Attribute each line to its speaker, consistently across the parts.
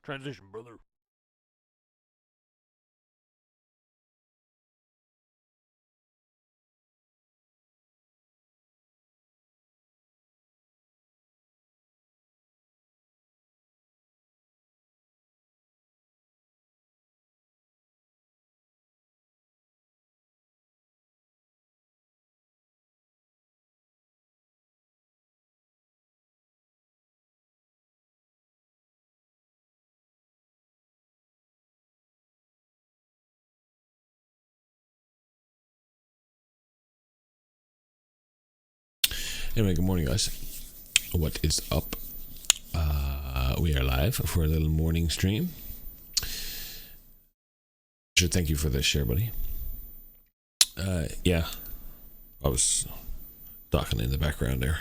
Speaker 1: Transition, brother.
Speaker 2: Anyway, good morning, guys. What is up? We are live for a little morning stream. Sure, thank you for the share, buddy. Yeah, I was talking in the background there.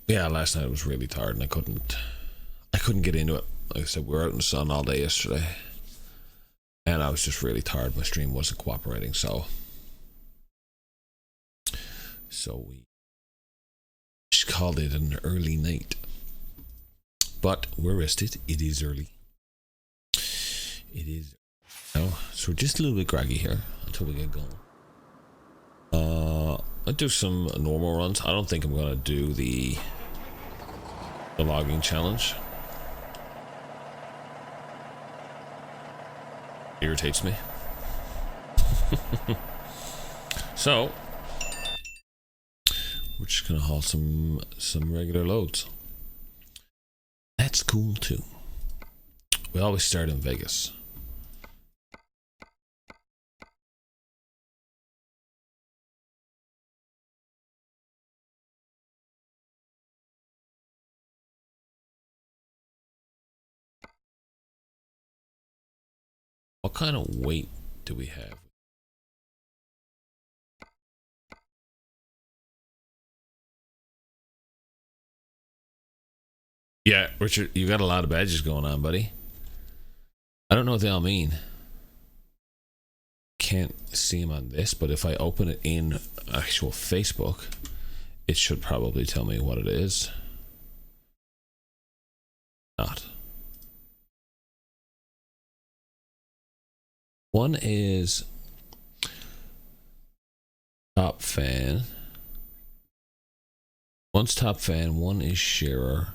Speaker 2: Yeah, last night I was really tired and I couldn't get into it. Like I said, we were out in the sun all day yesterday, and I was just really tired. My stream wasn't cooperating, so we just called it an early night. But we're rested. It is early. It is. Oh, so we're just a little bit groggy here until we get going. I'll do some normal runs. I don't think I'm gonna do the logging challenge. Irritates me. So we're just gonna haul some regular loads. That's cool too. We always start in Vegas. What kind of weight do we have? Yeah, Richard, you got a lot of badges going on, buddy. I don't know what they all mean. Can't see them on this, but if I open it in actual Facebook, it should probably tell me what it is. Not. One is top fan. One's top fan, one is sharer.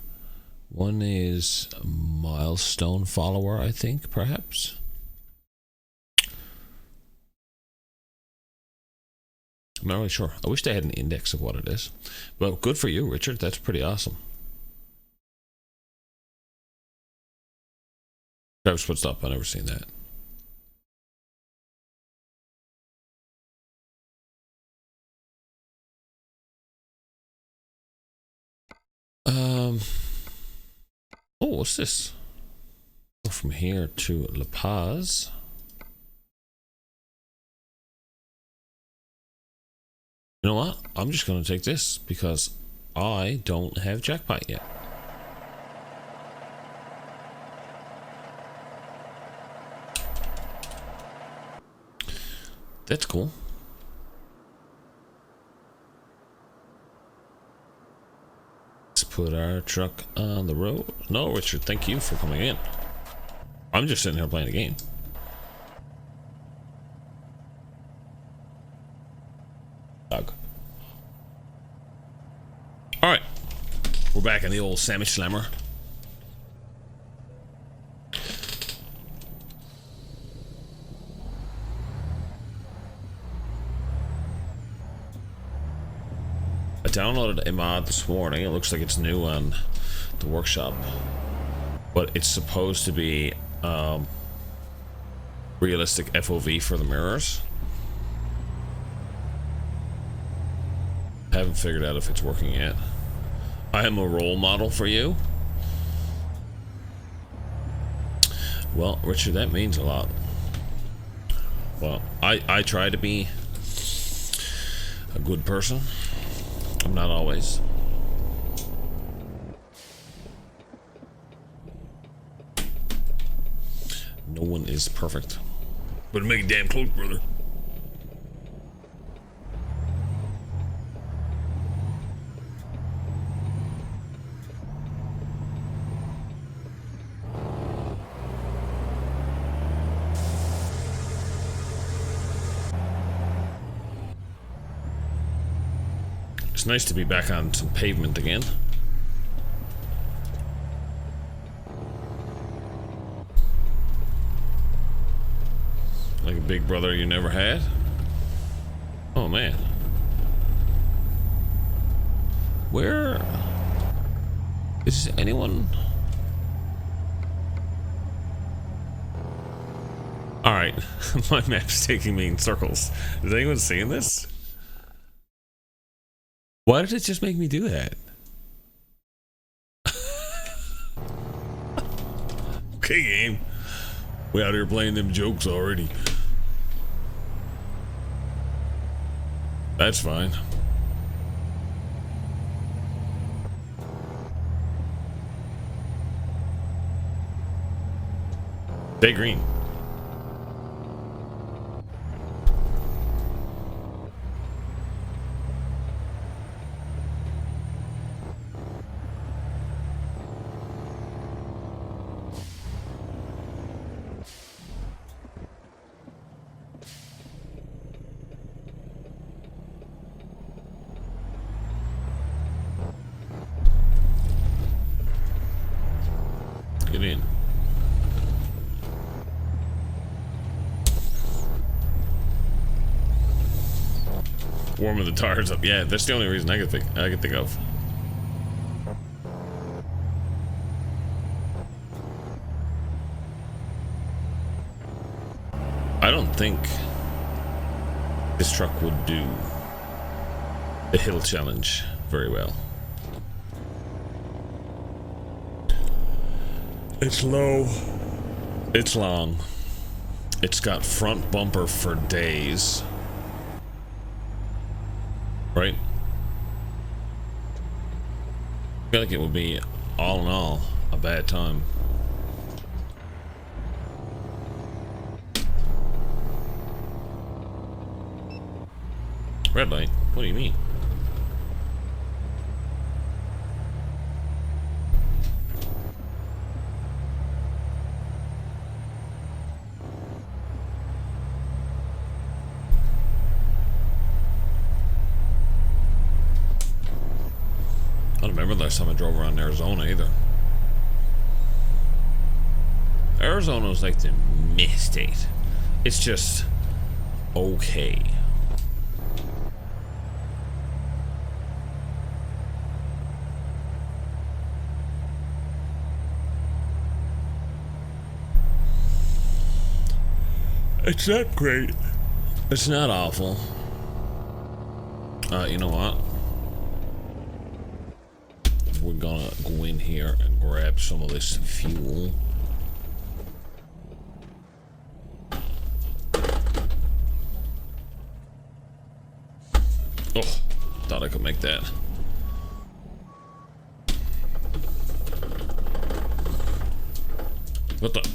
Speaker 2: One is a milestone follower, I think, perhaps. I'm not really sure. I wish they had an index of what it is. But good for you, Richard. That's pretty awesome. Travis puts up. I've never seen that. Oh, what's this? Go from here to La Paz. You know what? I'm just going to take this because I don't have jackpot yet. That's cool. Put our truck on the road. No, Richard, thank you for coming in. I'm just sitting here playing a game. Dog. Alright. We're back in the old sandwich slammer. I downloaded a mod this morning. It looks like it's new on the workshop, but it's supposed to be realistic FOV for the mirrors. Haven't figured out if it's working yet. I am a role model for you. Well, Richard, that means a lot. Well, I try to be a good person. I'm not always. No one is perfect. But make it damn close, brother. It's nice to be back on some pavement again. Like a big brother you never had? Oh man. Where is anyone? Alright, my map's taking me in circles. Is anyone seeing this? Why did it just make me do that? Okay, game. We out here playing them jokes already. That's fine. Stay green. Get in. Warming the tires up. Yeah, that's the only reason I could think of. I don't think this truck would do the hill challenge very well. It's low. It's long. It's got front bumper for days. Right? I feel like it would be, all in all, a bad time. Red light? What do you mean? I don't remember the last time I drove around Arizona either. Arizona was like the meh state. It's just okay. It's not great. It's not awful. You know what? We're gonna go in here and grab some of this fuel. Oh, thought I could make that. What the?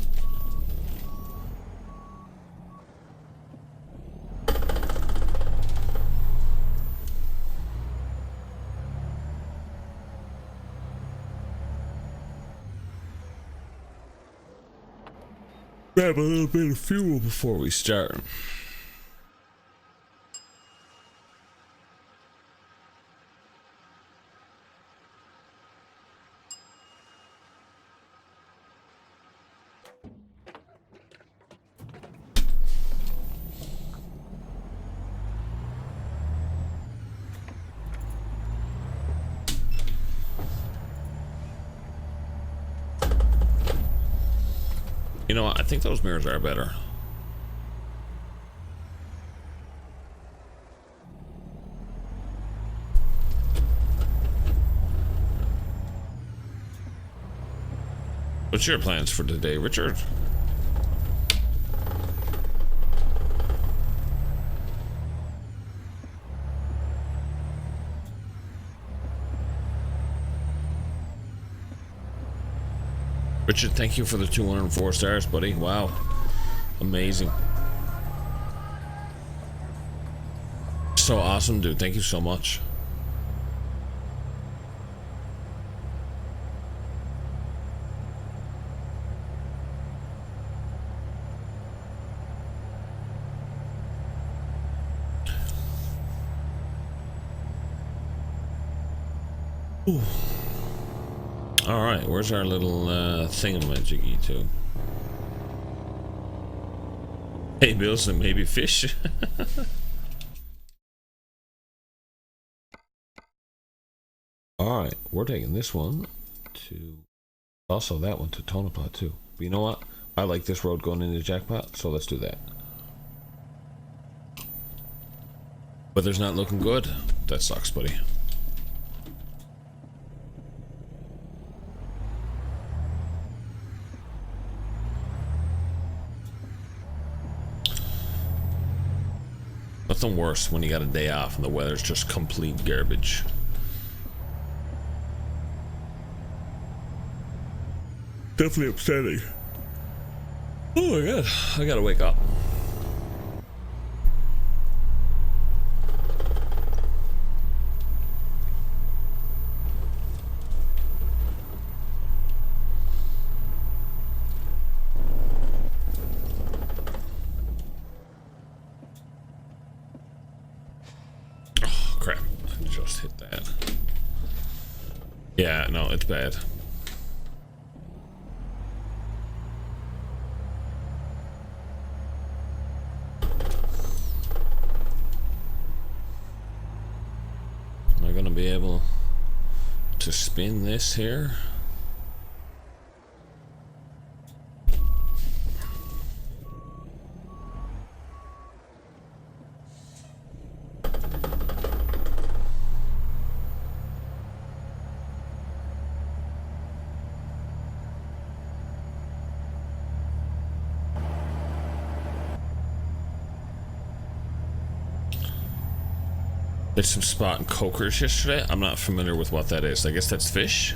Speaker 2: Grab a little bit of fuel before we start. You know what? I think those mirrors are better. What's your plans for today, Richard? Richard, thank you for the 204 stars, buddy. Wow. Amazing. So awesome, dude. Thank you so much. Ooh. All right, where's our little thingamajiggy to? Hey, Bills and maybe fish. All right, we're taking this one to, also that one to Tonopah too. But you know what? I like this road going into Jackpot, so let's do that. Weather's not looking good. That sucks, buddy. Nothing worse when you got a day off and the weather's just complete garbage. Definitely upsetting. Oh my god, I gotta wake up. Oh crap, I just hit that. Yeah, no, it's bad. Am I gonna be able to spin this here? There's some spot cokers yesterday. I'm not familiar with what that is. I guess that's fish.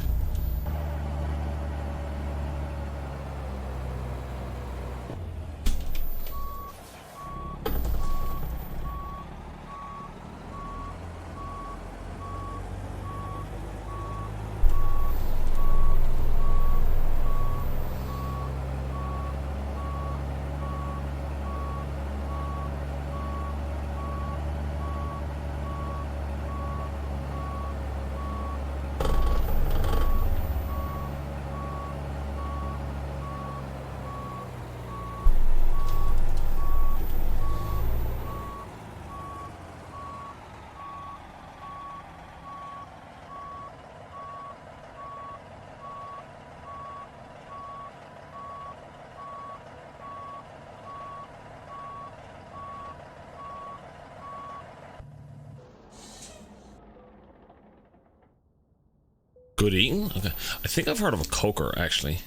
Speaker 2: Good eating? Okay. I think I've heard of a coker, actually.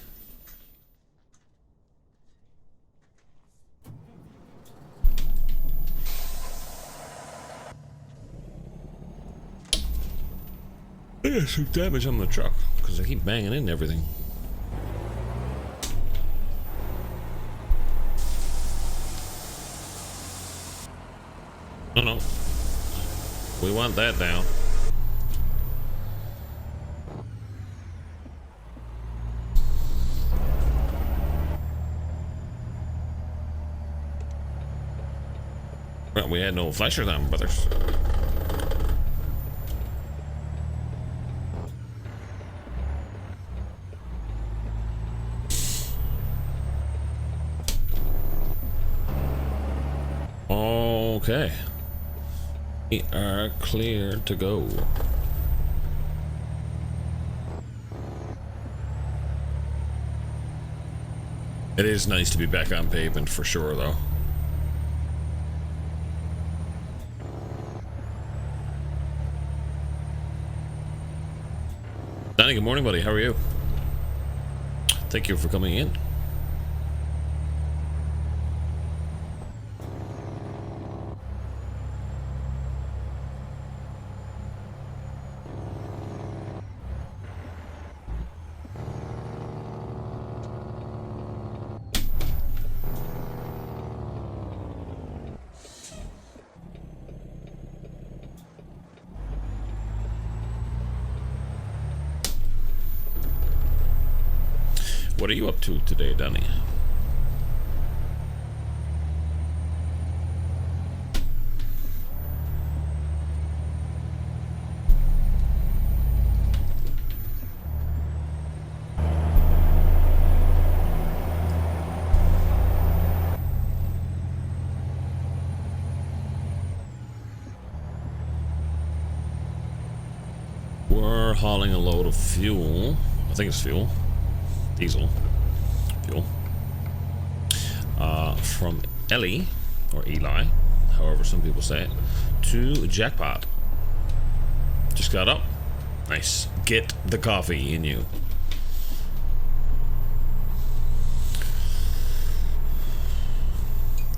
Speaker 2: I got some damage on the truck, because I keep banging into everything. No. We want that down. Well, we had no flashers on, brothers. Okay. We are clear to go. It is nice to be back on pavement for sure, though. Danny, good morning, buddy. How are you? Thank you for coming in. What are you up to today, Danny? trailer hauling a load of fuel. I think it's fuel. Diesel. Fuel. From Ellie, or Eli, however some people say it, to Jackpot. Just got up. Nice. Get the coffee in you.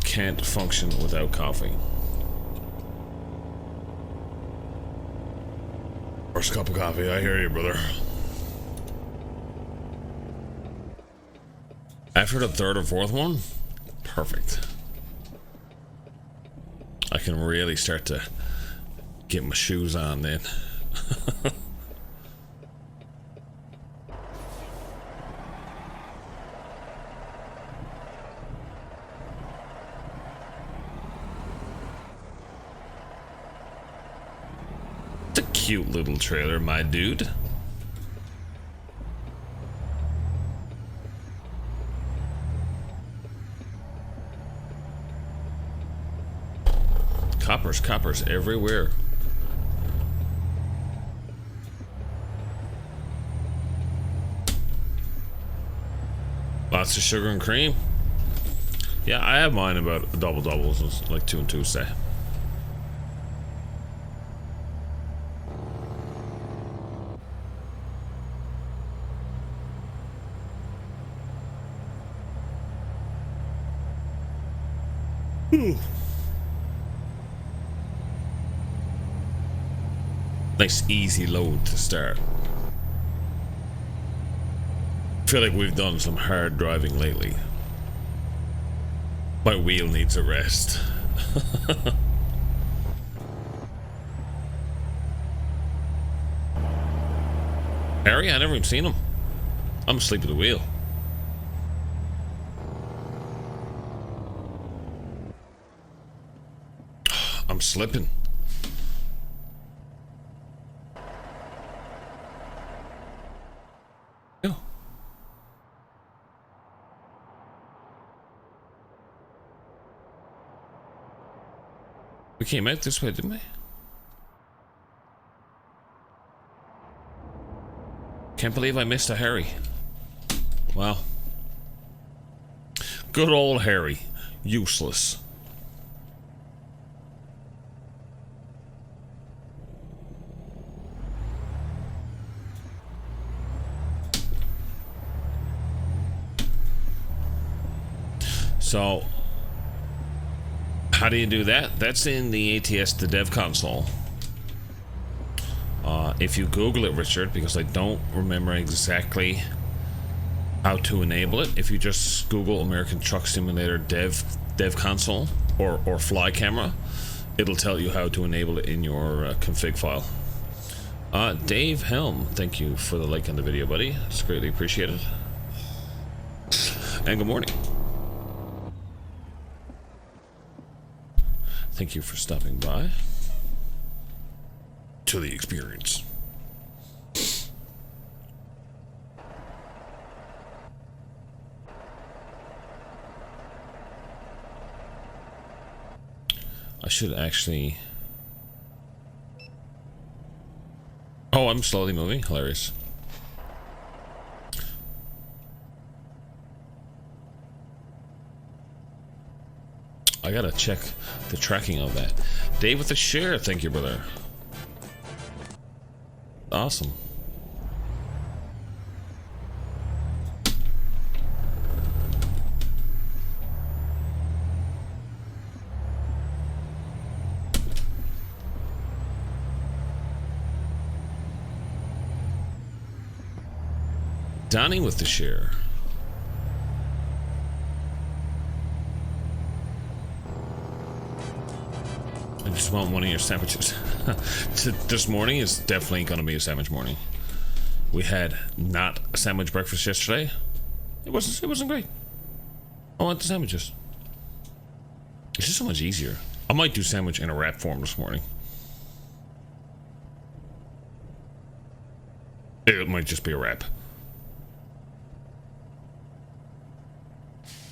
Speaker 2: Can't function without coffee. First cup of coffee, I hear you, brother. After the third or fourth one, perfect. I can really start to get my shoes on then. It's a cute little trailer, my dude. Coppers everywhere. Lots of sugar and cream. Yeah, I have mine about doubles. It's like 2 and 2 say. Nice easy load to start. I feel like we've done some hard driving lately. My wheel needs a rest. Harry, I never even seen him. I'm asleep at the wheel. I'm slipping. We came out this way, didn't we? Can't believe I missed a Harry. Wow. Good old Harry. Useless. So, how do you do that? That's in the ATS, the dev console. If you Google it, Richard, because I don't remember exactly how to enable it. If you just Google American Truck Simulator dev console or fly camera, it'll tell you how to enable it in your config file. Dave Helm, thank you for the like on the video, buddy. It's greatly appreciated. And good morning. Thank you for stopping by to the experience. I should actually... Oh, I'm slowly moving. Hilarious. I gotta check the tracking of that. Dave with the share, thank you, brother. Awesome. Donnie with the share. I just want one of your sandwiches. This morning is definitely going to be a sandwich morning. We had not a sandwich breakfast yesterday. It wasn't great. I want the sandwiches. It's just so much easier. I might do sandwich in a wrap form this morning. It might just be a wrap.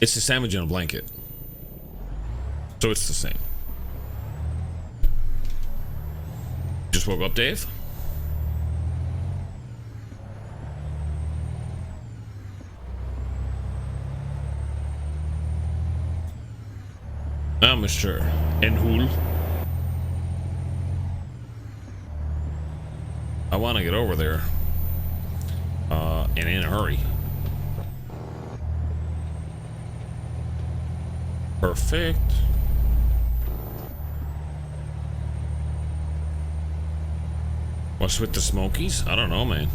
Speaker 2: It's a sandwich in a blanket. So it's the same. Just woke up, Dave? Ah, Mr. Enhul. I want to get over there. And in a hurry. Perfect. What's with the Smokies? I don't know, man.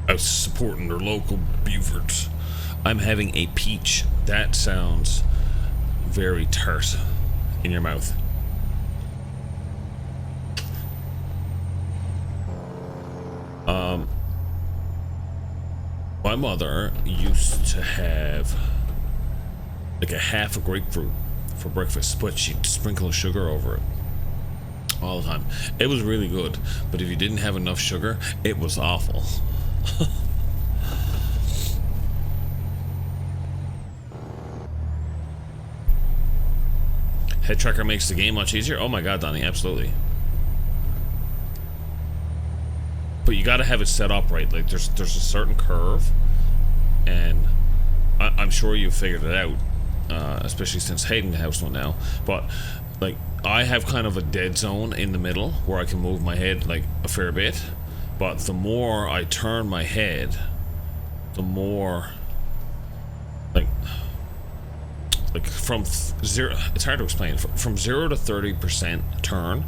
Speaker 2: I was supporting their local Bufords. I'm having a peach. That sounds very tart in your mouth. My mother used to have like a half a grapefruit for breakfast, but she'd sprinkle sugar over it all the time. It was really good, but if you didn't have enough sugar, it was awful. Head tracker makes the game much easier. Oh my god, Donnie, absolutely. But you got to have it set up right. Like there's a certain curve, and I'm sure you figured it out, especially since Hayden has one now. But like I have kind of a dead zone in the middle where I can move my head like a fair bit. But the more I turn my head, the more like from zero. It's hard to explain. From 0 to 30% turn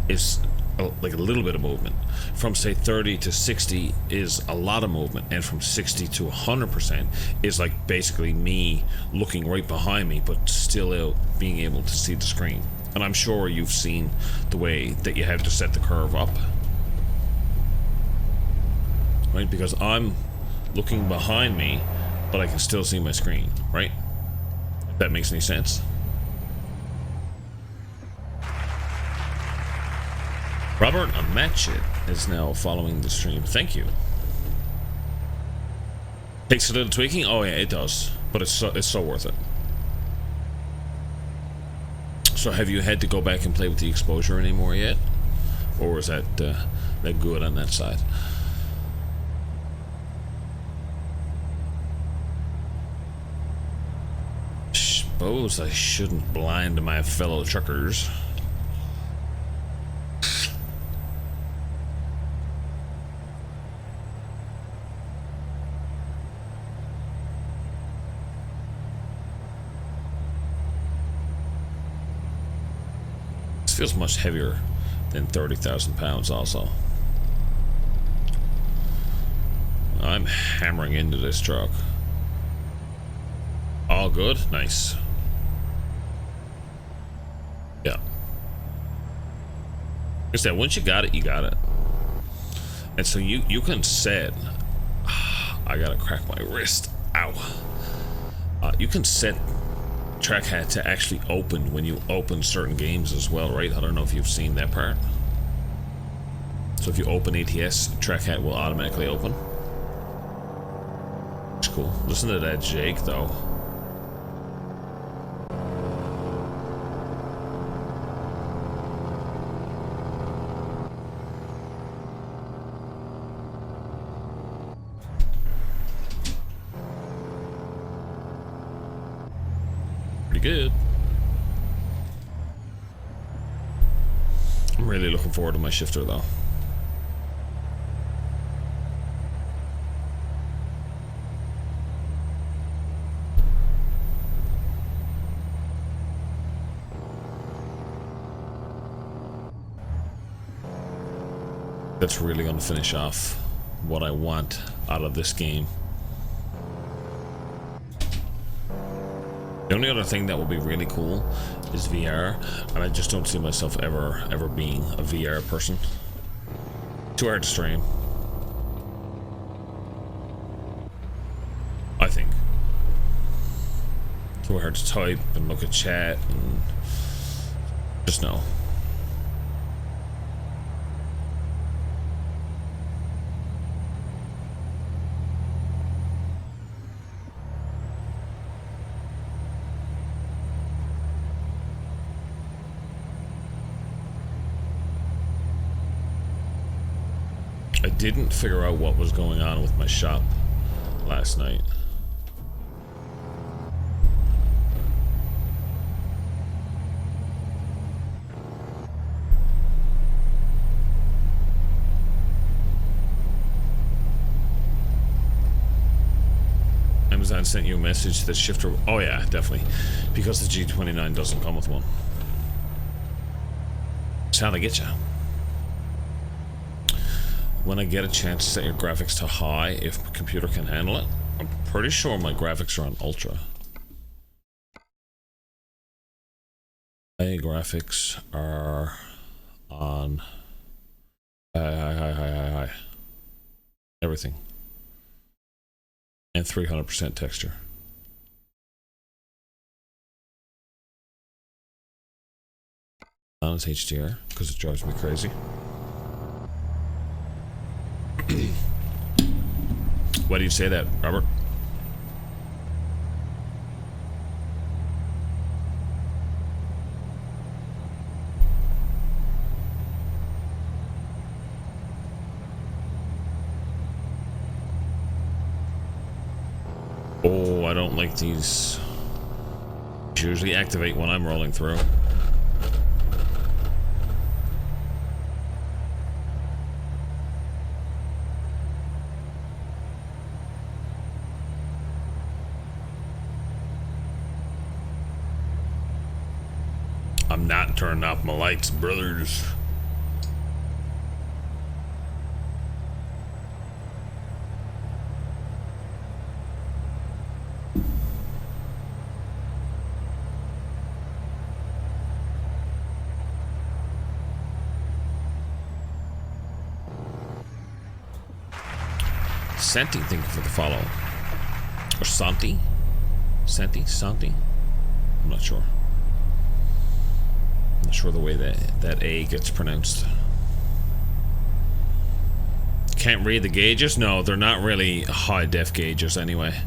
Speaker 2: is like a little bit of movement. From say 30 to 60 is a lot of movement, and from 60 to 100% is like basically me looking right behind me but still being able to see the screen. And I'm sure you've seen the way that you have to set the curve up, right? Because I'm looking behind me but I can still see my screen, right? If that makes any sense. Robert Amatchit is now following the stream. Thank you. Takes a little tweaking. Oh yeah, it does, but it's so worth it. So have you had to go back and play with the exposure anymore yet, or was that good on that side? Suppose I shouldn't blind my fellow truckers. Feels much heavier than 30,000 pounds also. I'm hammering into this truck. All good? Nice. Yeah. Like I said, once you got it, you got it. And so you can set... I gotta crack my wrist. Ow. You can set Trackhat to actually open when you open certain games as well, right? I don't know if you've seen that part. So if you open ATS, Trackhat will automatically open. It's cool. Listen to that Jake though. Good. I'm really looking forward to my shifter though. That's really going to finish off what I want out of this game. The only other thing that will be really cool is VR, and I just don't see myself ever being a VR person. Too hard to stream, I think. Too hard to type and look at chat and just no. I didn't figure out what was going on with my shop last night. Amazon sent you a message that shifter. Oh yeah, definitely, because the G29 doesn't come with one. That's how they get you. When I get a chance, set your graphics to high if the computer can handle it. I'm pretty sure my graphics are on ultra. My graphics are on high. Everything. And 300% texture. On its HDR, because it drives me crazy. Why do you say that, Robert? Oh, I don't like these. Usually activate when I'm rolling through. I'm not turning off my lights, brothers. Santi, thank you for the follow. Or Santi? Santi? I'm not sure. I'm not sure the way that A gets pronounced. Can't read the gauges? No, they're not really high def gauges anyway.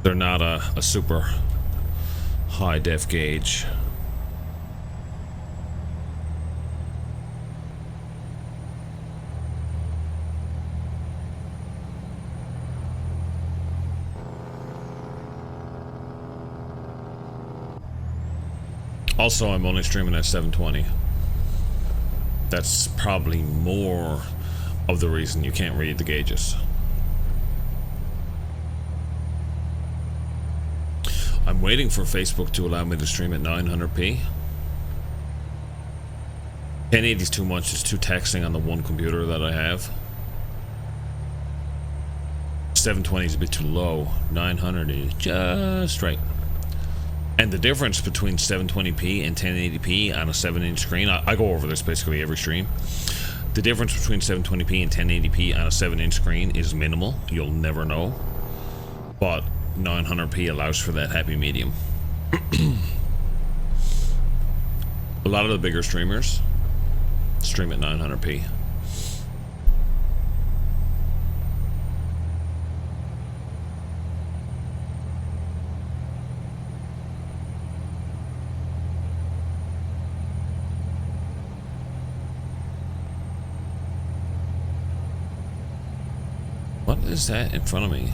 Speaker 2: They're not a super high def gauge. Also, I'm only streaming at 720. That's probably more of the reason you can't read the gauges. I'm waiting for Facebook to allow me to stream at 900p. 1080 is too much. It's too taxing on the one computer that I have. 720 is a bit too low. 900 is just right. And the difference between 720p and 1080p on a 7-inch screen, I go over this basically every stream. The difference between 720p and 1080p on a 7-inch screen is minimal. You'll never know. But 900p allows for that happy medium. A lot of the bigger streamers stream at 900p. What is that in front of me?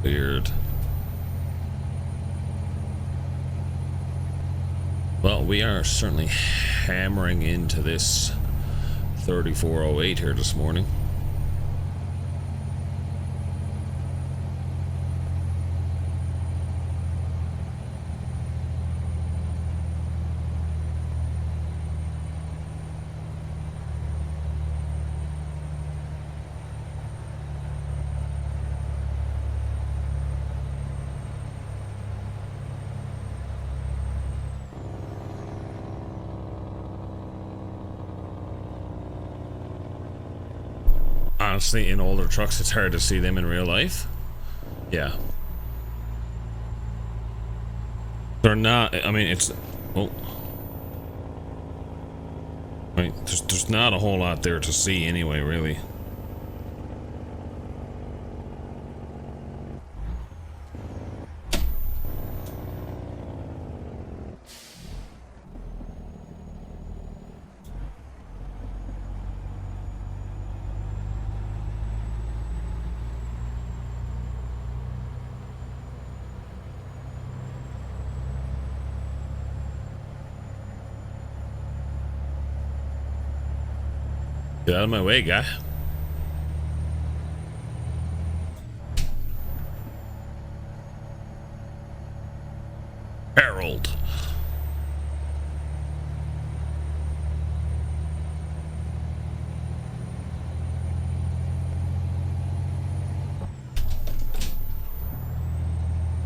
Speaker 2: Weird. Well, we are certainly hammering into this 3408 here this morning. Honestly, in older trucks, it's hard to see them in real life. Yeah. They're not, I mean, it's, oh. Right, there's not a whole lot there to see anyway, really. Get out of my way, guy. Harold.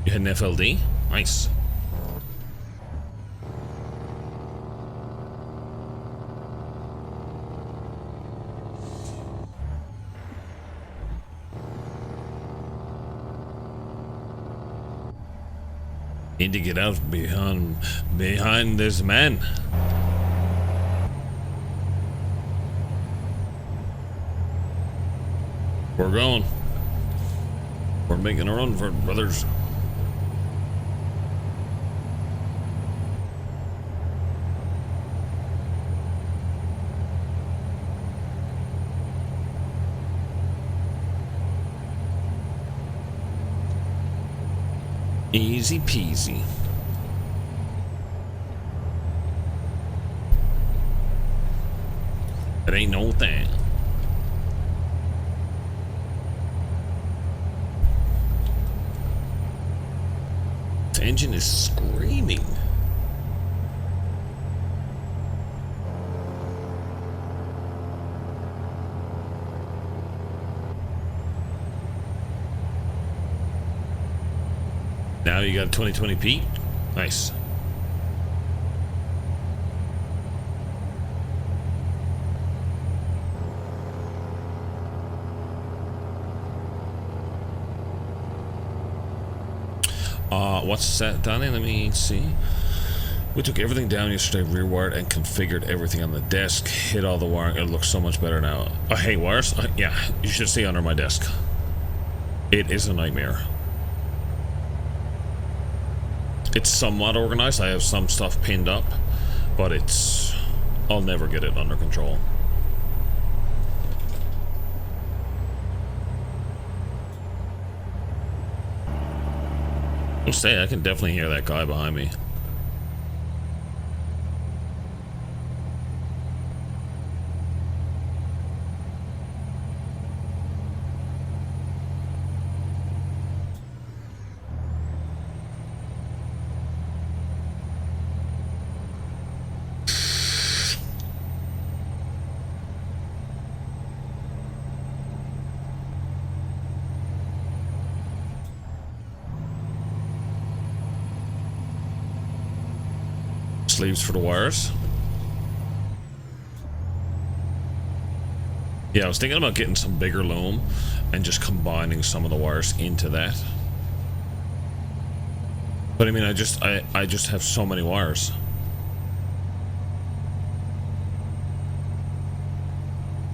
Speaker 2: You had an FLD? Nice. Need to get out behind this man. We're going. We're making a run for it, brothers. Easy peasy. It ain't no thing. The engine is screaming. Now you got 2020p. Nice. What's that, Danny? Let me see. We took everything down yesterday, rewired and configured everything on the desk. Hit all the wiring. It looks so much better now. I hate wires. Yeah, you should see under my desk. It is a nightmare. It's somewhat organized. I have some stuff pinned up, but I'll never get it under control. I'll say I can definitely hear that guy behind me. Sleeves for the wires. Yeah, I was thinking about getting some bigger loom and just combining some of the wires into that. But I mean, I just have so many wires.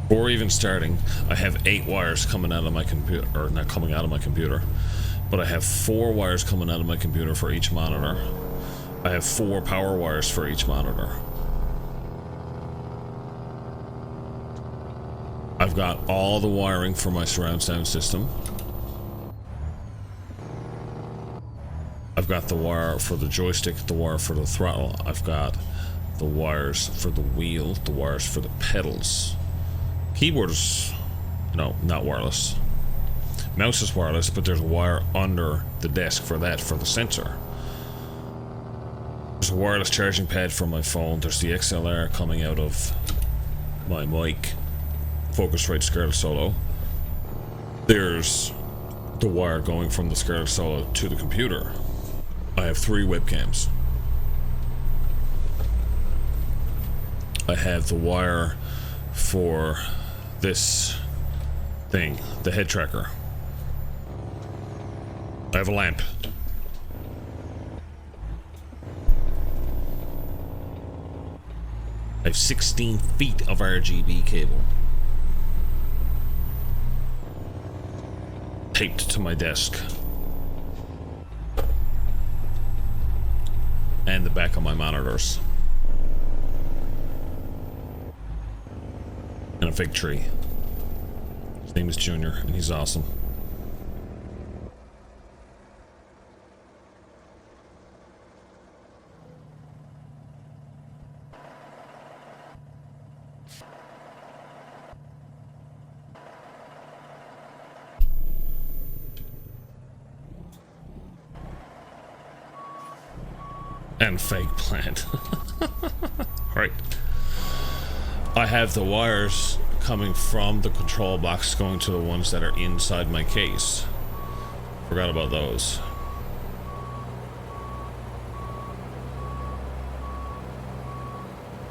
Speaker 2: Before even starting, I have 8 wires coming out of my computer, or not coming out of my computer, but I have 4 wires coming out of my computer for each monitor. I have 4 power wires for each monitor. I've got all the wiring for my surround sound system. I've got the wire for the joystick, the wire for the throttle. I've got the wires for the wheel, the wires for the pedals. Keyboard is, no, not wireless. Mouse is wireless, but there's a wire under the desk for that, for the sensor. There's a wireless charging pad for my phone. There's the XLR coming out of my mic. Focusrite Scarlett Solo. There's the wire going from the Scarlett Solo to the computer. I have 3 webcams. I have the wire for this thing, the head tracker. I have a lamp. I have 16 feet of RGB cable taped to my desk and the back of my monitors, and a fig tree. His name is Junior, and he's awesome. And fake plant. Right. I have the wires coming from the control box going to the ones that are inside my case. Forgot about those.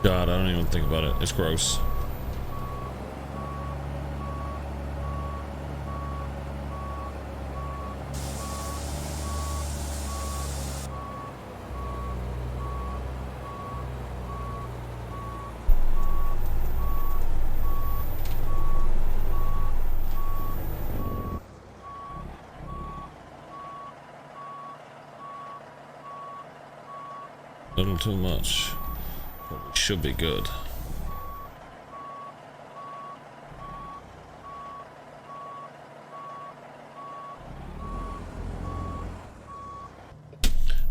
Speaker 2: God, I don't even think about it. It's gross. A little too much, but we should be good.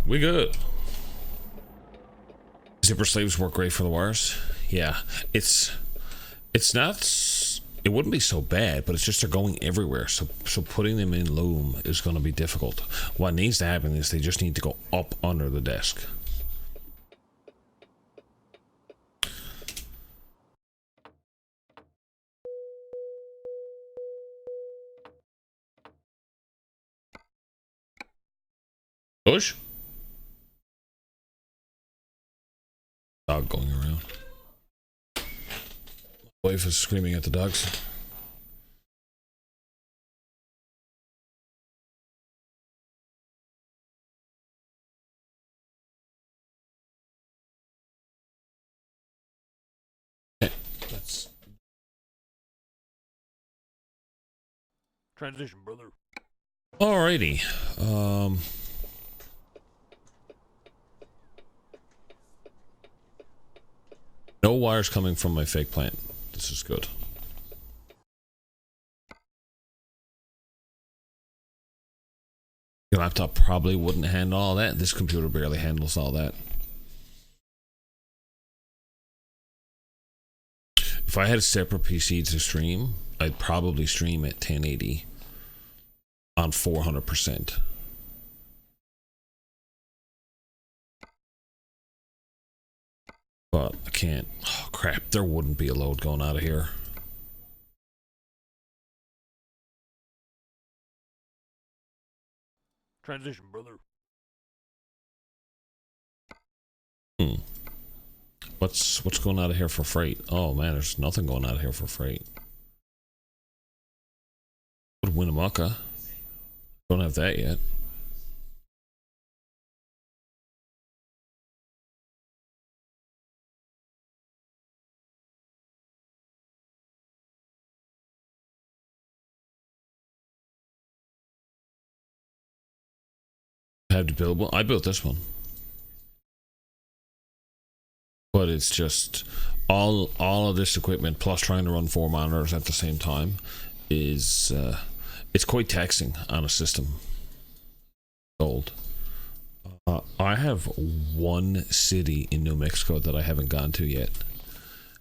Speaker 2: We good. Zipper sleeves work great for the wires. Yeah, it's not. It wouldn't be so bad, but it's just they're going everywhere. So putting them in loom is going to be difficult. What needs to happen is they just need to go up under the desk. Push. Dog going around. My wife is screaming at the dogs. Okay, that's
Speaker 1: transition, brother.
Speaker 2: alrighty. No wires coming from my fake plant. This is good. Your laptop probably wouldn't handle all that. This computer barely handles all that. If I had a separate PC to stream, I'd probably stream at 1080 on 400%. But I can't. Oh, crap. There wouldn't be a load going out of here.
Speaker 1: Transition, brother.
Speaker 2: What's going out of here for freight? Oh man, there's nothing going out of here for freight. What Winnemucca? Don't have that yet. Have to build one. I built this one, but it's just all of this equipment plus trying to run 4 monitors at the same time is it's quite taxing on a system. Old. I have one city in New Mexico that I haven't gone to yet.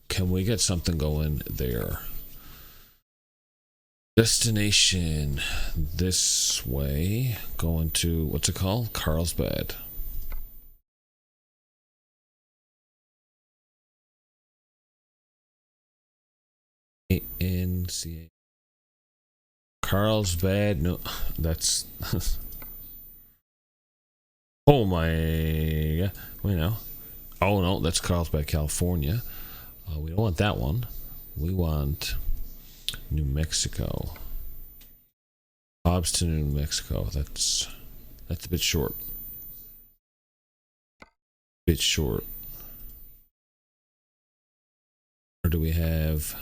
Speaker 2: Can we get something going there? Destination this way, going to, what's it called? Carlsbad. A-N-C-A. Carlsbad, no, that's, oh my, wait now. Oh no, that's Carlsbad, California. We don't want that one. We want New Mexico. Hobbs to New Mexico. That's a bit short. Bit short. Or do we have?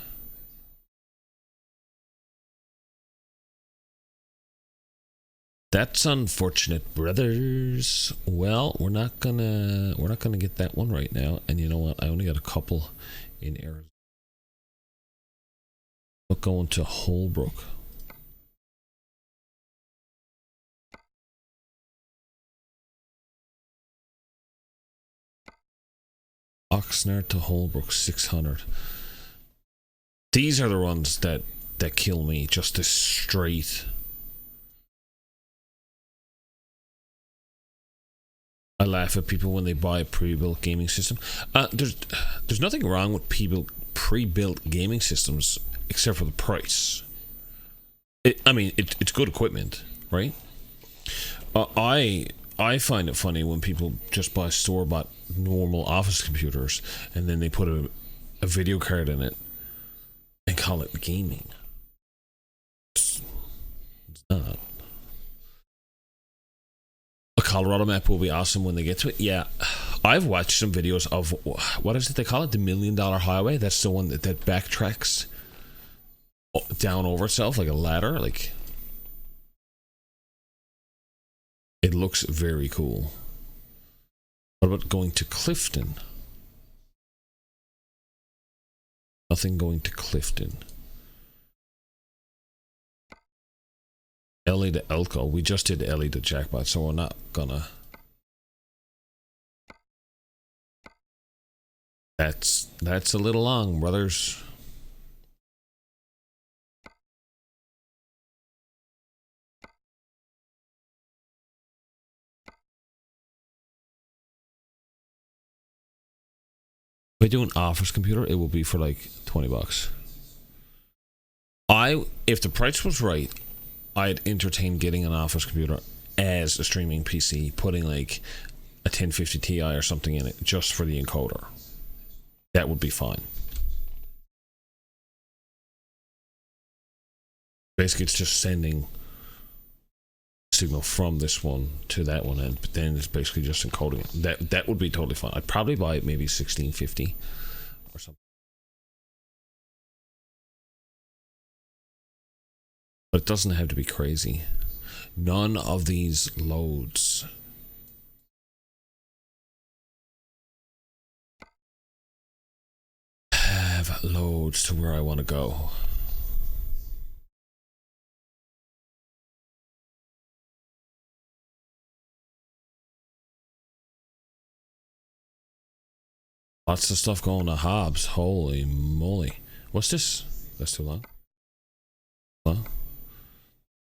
Speaker 2: That's unfortunate, brothers. Well, we're not gonna get that one right now. And you know what? I only got a couple in Arizona. We're going to Holbrook. Oxnard to Holbrook, 600. These are the ones that kill me. Just this straight. I laugh at people when they buy a pre-built gaming system. There's nothing wrong with pre-built gaming systems except for the price. It's good equipment, right? I find it funny when people just buy store-bought normal office computers and then they put a video card in it and call it gaming. It's not. A Colorado map will be awesome when they get to it. Yeah, I've watched some videos of, what is it they call it? The $1 Million Highway? That's the one that backtracks down over itself like a ladder. Like, it looks very cool. What about going to Clifton? Nothing going to Clifton. LA to Elko. We just did LA to Jackpot, so we're not gonna. That's a little long, brothers. If I do an office computer, it will be for like $20. If the price was right, I'd entertain getting an office computer as a streaming PC, putting like a 1050 Ti or something in it just for the encoder. That would be fine. Basically, it's just sending signal from this one to that one, and but then it's basically just encoding it. That would be totally fine. I'd probably buy it maybe 1650 or something. But it doesn't have to be crazy. None of these loads have loads to where I want to go. Lots of stuff going to Hobbs. Holy moly. What's this? That's too long. Too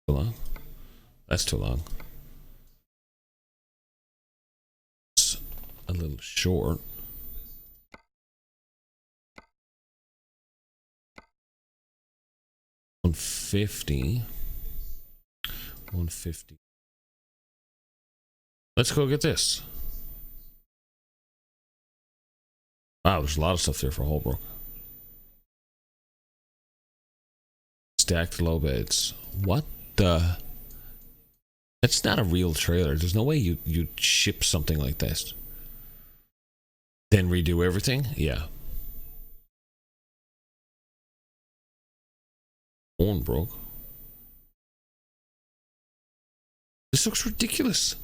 Speaker 2: long. That's too long. It's a little short. $150. Let's go get this. Wow, there's a lot of stuff there for Holbrook. Stacked low beds. What the? That's not a real trailer. There's no way you'd ship something like this. Then redo everything? Yeah. Horn broke. This looks ridiculous.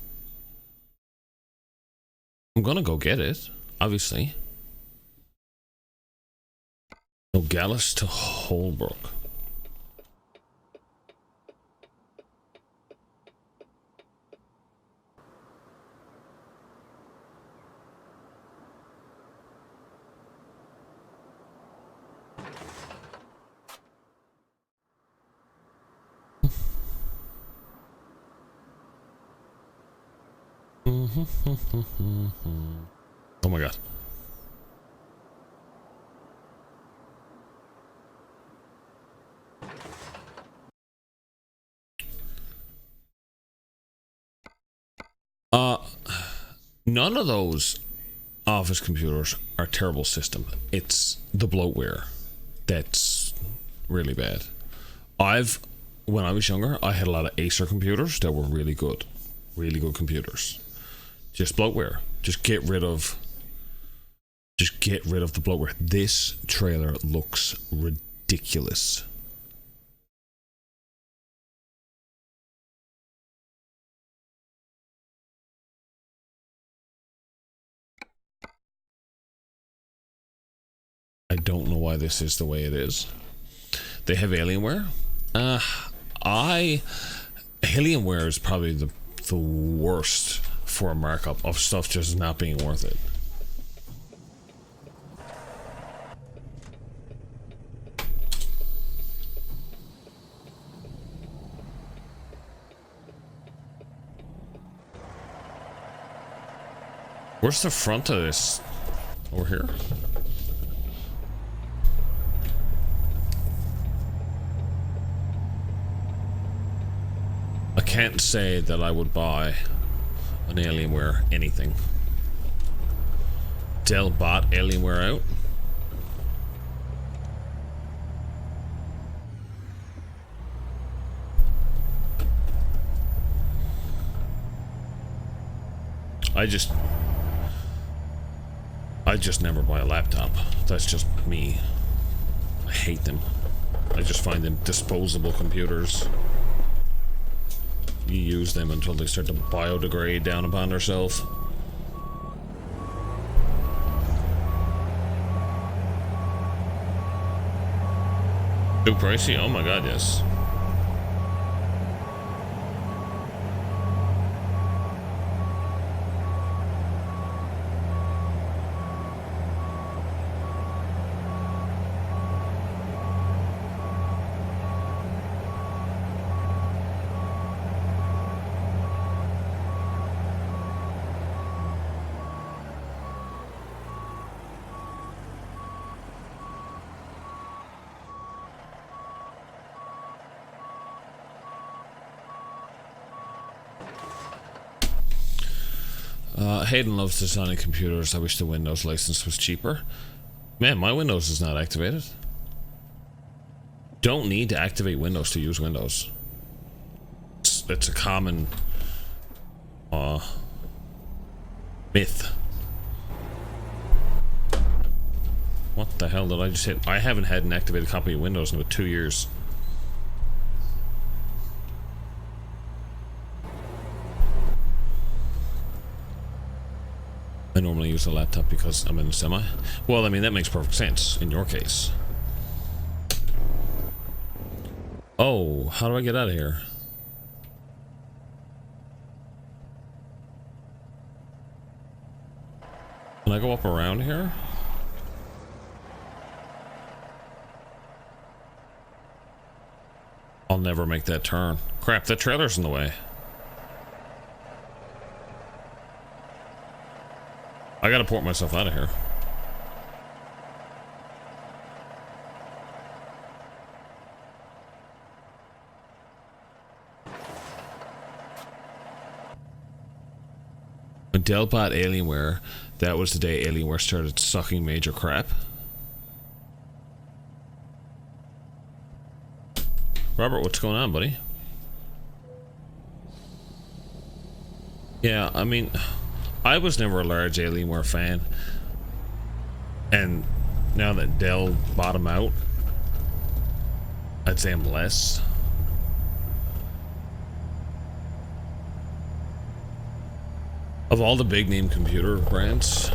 Speaker 2: I'm gonna go get it, obviously. Nogales to Holbrook. Oh my god. None of those office computers are a terrible system. It's the bloatware that's really bad. When I was younger, I had a lot of Acer computers that were really good computers. Just bloatware. Just get rid of the bloatware. This trailer looks ridiculous. I don't know why this is the way it is. They have Alienware. Alienware is probably the worst for a markup of stuff just not being worth it. Where's the front of this? Over here? I can't say that I would buy an Alienware anything. Dell bought Alienware out. I just never buy a laptop. That's just me. I hate them. I just find them disposable computers. You use them until they start to biodegrade down upon themselves. Too pricey? Oh my god, yes. Hayden loves designing computers. I wish the Windows license was cheaper. Man, my Windows is not activated. Don't need to activate Windows to use Windows. It's a common myth. What the hell did I just hit? I haven't had an activated copy of Windows in about 2 years. I normally use a laptop because I'm in a semi. Well, I mean, that makes perfect sense in your case. Oh, how do I get out of here? Can I go up around here? I'll never make that turn. Crap, that trailer's in the way. I gotta port myself out of here. When Dell bought Alienware, that was the day Alienware started sucking major crap. Robert, what's going on, buddy? Yeah, I mean, I was never a large Alienware fan, and now that Dell bought them out, I'd say I'm less. Of all the big name computer brands,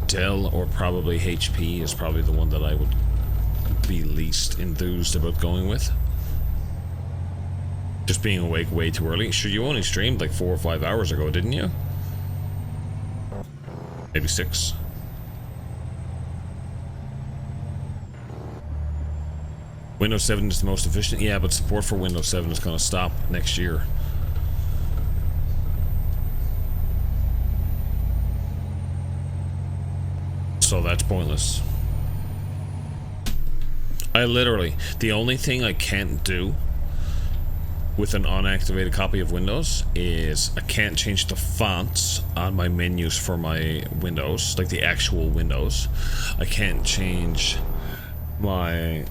Speaker 2: Dell or probably HP is probably the one that I would be least enthused about going with. Just being awake way too early. Sure, you only streamed like 4 or 5 hours ago, didn't you? Maybe 6. Windows 7 is the most efficient. Yeah, but support for Windows 7 is going to stop next year. So that's pointless. I literally, the only thing I can't do with an unactivated copy of Windows is I can't change the fonts on my menus for my Windows, like the actual Windows. I can't change my...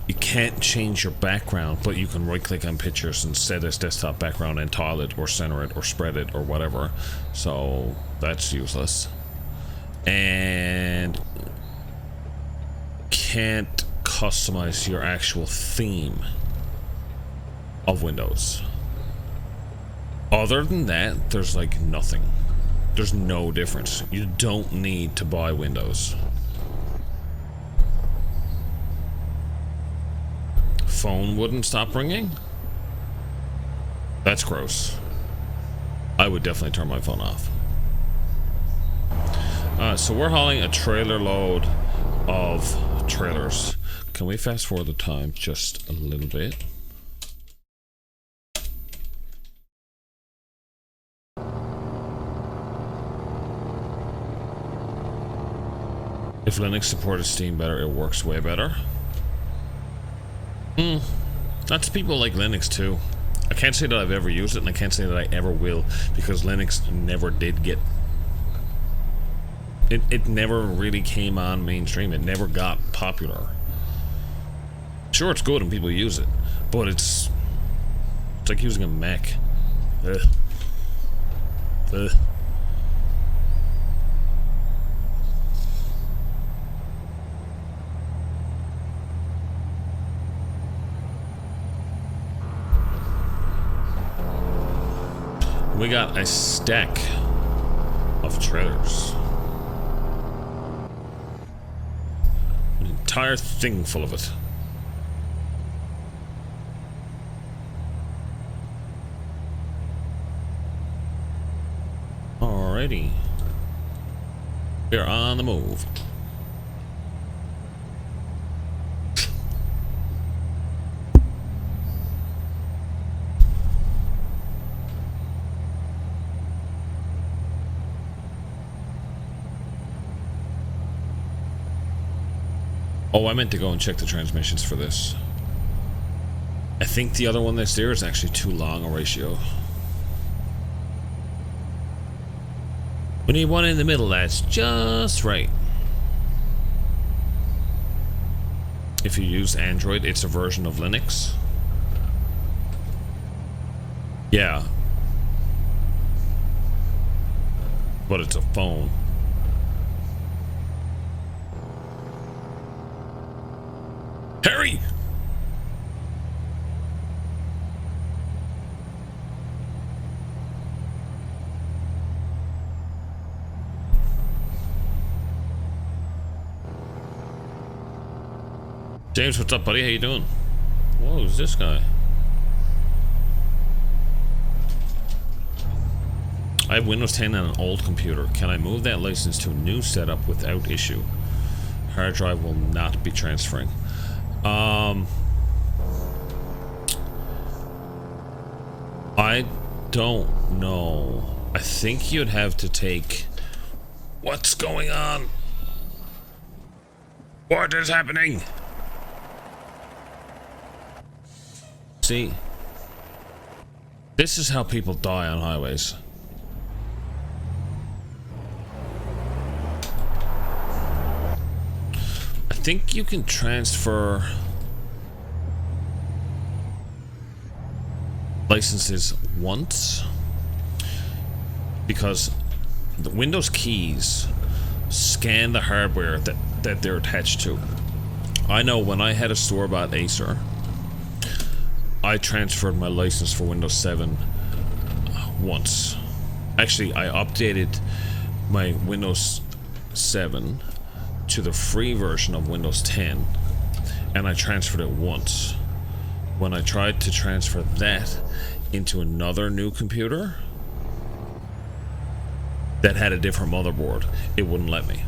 Speaker 2: You can't change your background, but you can right click on pictures and set as desktop background and tile it or center it or spread it or whatever. So that's useless. And can't customize your actual theme of Windows. Other than that, there's like nothing. There's no difference. You don't need to buy Windows. Phone wouldn't stop ringing? That's gross. I would definitely turn my phone off. So we're hauling a trailer load of trailers. Can we fast forward the time just a little bit? If Linux supported Steam better, it works way better. That's people like Linux too. I can't say that I've ever used it, and I can't say that I ever will, because Linux never did get... It never really came on mainstream. It never got popular. Sure, it's good and people use it, but it's like using a Mac. Ugh. Ugh. We got a stack of trailers. An entire thing full of it. Alrighty. We're on the move. Oh, I meant to go and check the transmissions for this. I think the other one that's there is actually too long a ratio. We need one in the middle that's just right. If you use Android, it's a version of Linux. Yeah. But it's a phone. Harry! James, what's up, buddy? How you doing? Whoa, who's this guy? I have Windows 10 on an old computer. Can I move that license to a new setup without issue? Hard drive will not be transferring. I don't know. I think you'd have to take... What's going on? What is happening? See? This is how people die on highways. I think you can transfer licenses once, because the Windows keys scan the hardware that they're attached to. I know when I had a store-bought Acer, I transferred my license for Windows 7 once. Actually, I updated my Windows 7 to the free version of Windows 10, and I transferred it once. When I tried to transfer that into another new computer that had a different motherboard, it wouldn't let me.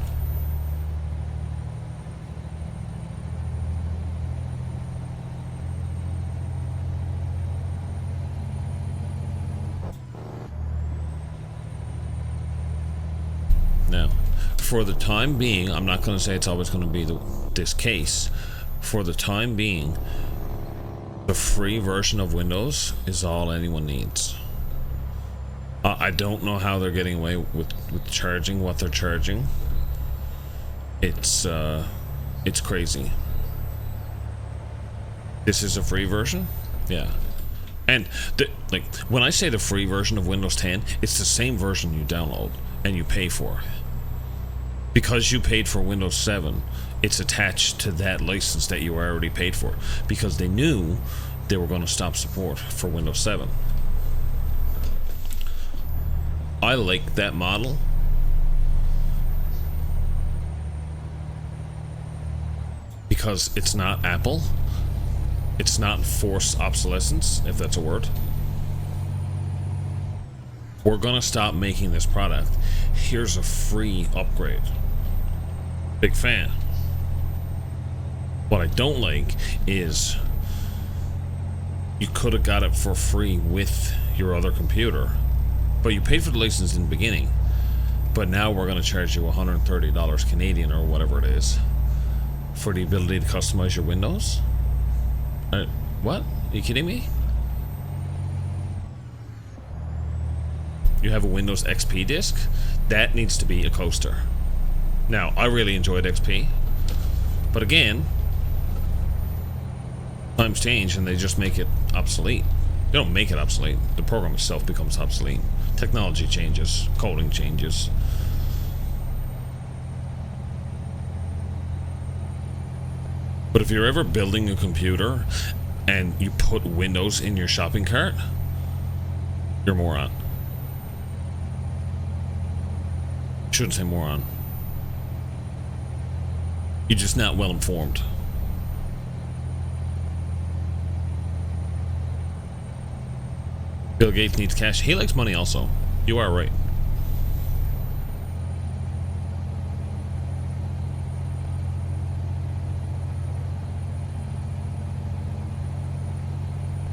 Speaker 2: Now, for the time being, I'm not going to say it's always going to be this case. For the time being, the free version of Windows is all anyone needs. I don't know how they're getting away with charging what they're charging. It's crazy. This is a free version? Yeah. And like when I say the free version of Windows 10, it's the same version you download and you pay for. Because you paid for Windows 7, it's attached to that license that you already paid for, because they knew they were going to stop support for Windows 7. I like that model because it's not Apple. It's not forced obsolescence, if that's a word. We're going to stop making this product. Here's a free upgrade. Big fan. What I don't like is you could have got it for free with your other computer, but you paid for the license in the beginning. but now we're going to charge you $130 Canadian or whatever it is for the ability to customize your windows. What? Are you kidding me? You have a Windows XP disc? That needs to be a coaster. Now, I really enjoyed XP, but again, times change and they just make it obsolete. They don't make it obsolete. The program itself becomes obsolete. Technology changes, coding changes. But if you're ever building a computer and you put Windows in your shopping cart, you're a moron. Shouldn't say moron. You're just not well informed. Bill Gates needs cash. He likes money also. You are right.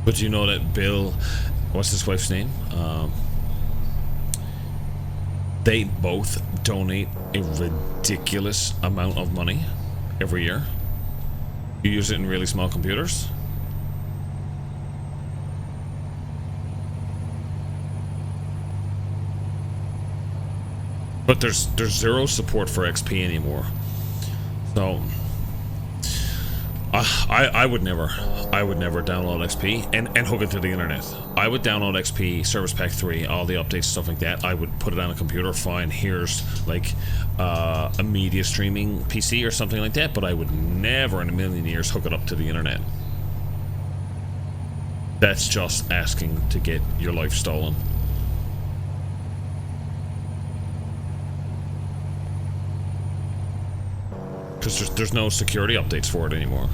Speaker 2: But you know that Bill, what's his wife's name? They both donate a ridiculous amount of money every year. You use it in really small computers. But there's zero support for XP anymore. So I would never download XP and hook it to the internet. I would download XP, Service Pack 3, all the updates, stuff like that. I would put it on a computer, fine, here's like a media streaming PC or something like that, but I would never in a million years hook it up to the internet. That's just asking to get your life stolen. Because there's no security updates for it anymore.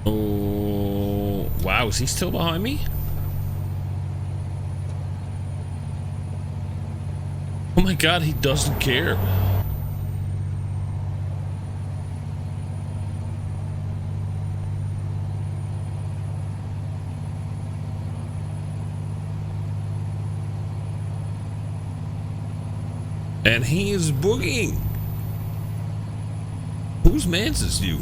Speaker 2: Oh, wow, is he still behind me? Oh my god, he doesn't care. And he is boogieing. Whose man's is you?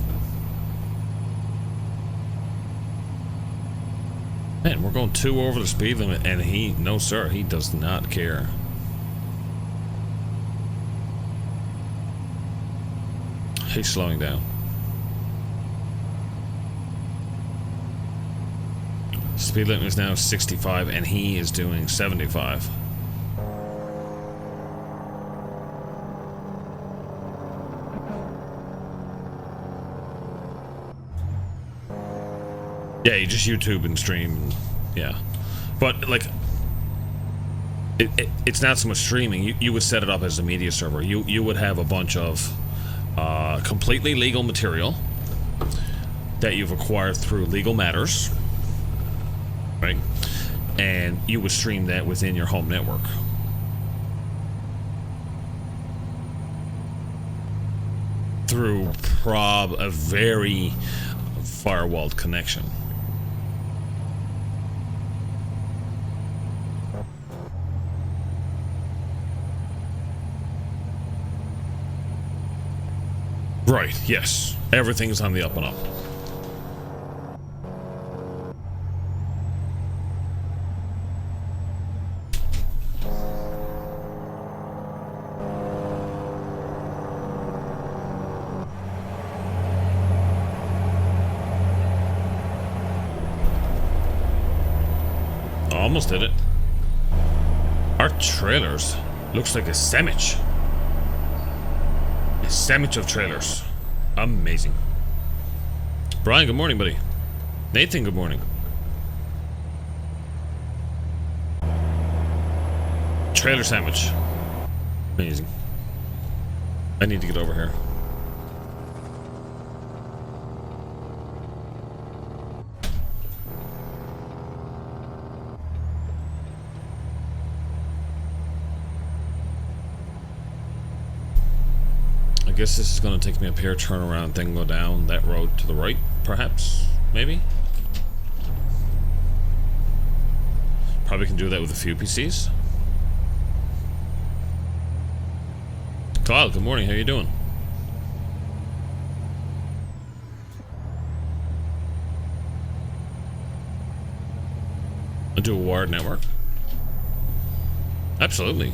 Speaker 2: Man, we're going 2 over the speed limit, and he, no sir, he does not care. He's slowing down. Speed limit is now 65, and he is doing 75. Yeah, you just YouTube and stream, yeah. But like, it's not so much streaming. You would set it up as a media server. You would have a bunch of completely legal material that you've acquired through Legal Matters, right? And you would stream that within your home network. Through a very firewalled connection. Right, yes. Everything's on the up and up. Almost did it. Our trailers looks like a sandwich. A sandwich of trailers. Amazing. Brian, good morning, buddy. Nathan, good morning. Trailer sandwich. Amazing. I need to get over here. guess this is going to take me up here, turn around, then go down that road to the right, perhaps? Maybe? Probably can do that with a few PCs. Kyle, good morning, how you doing? I'll do a wired network. Absolutely.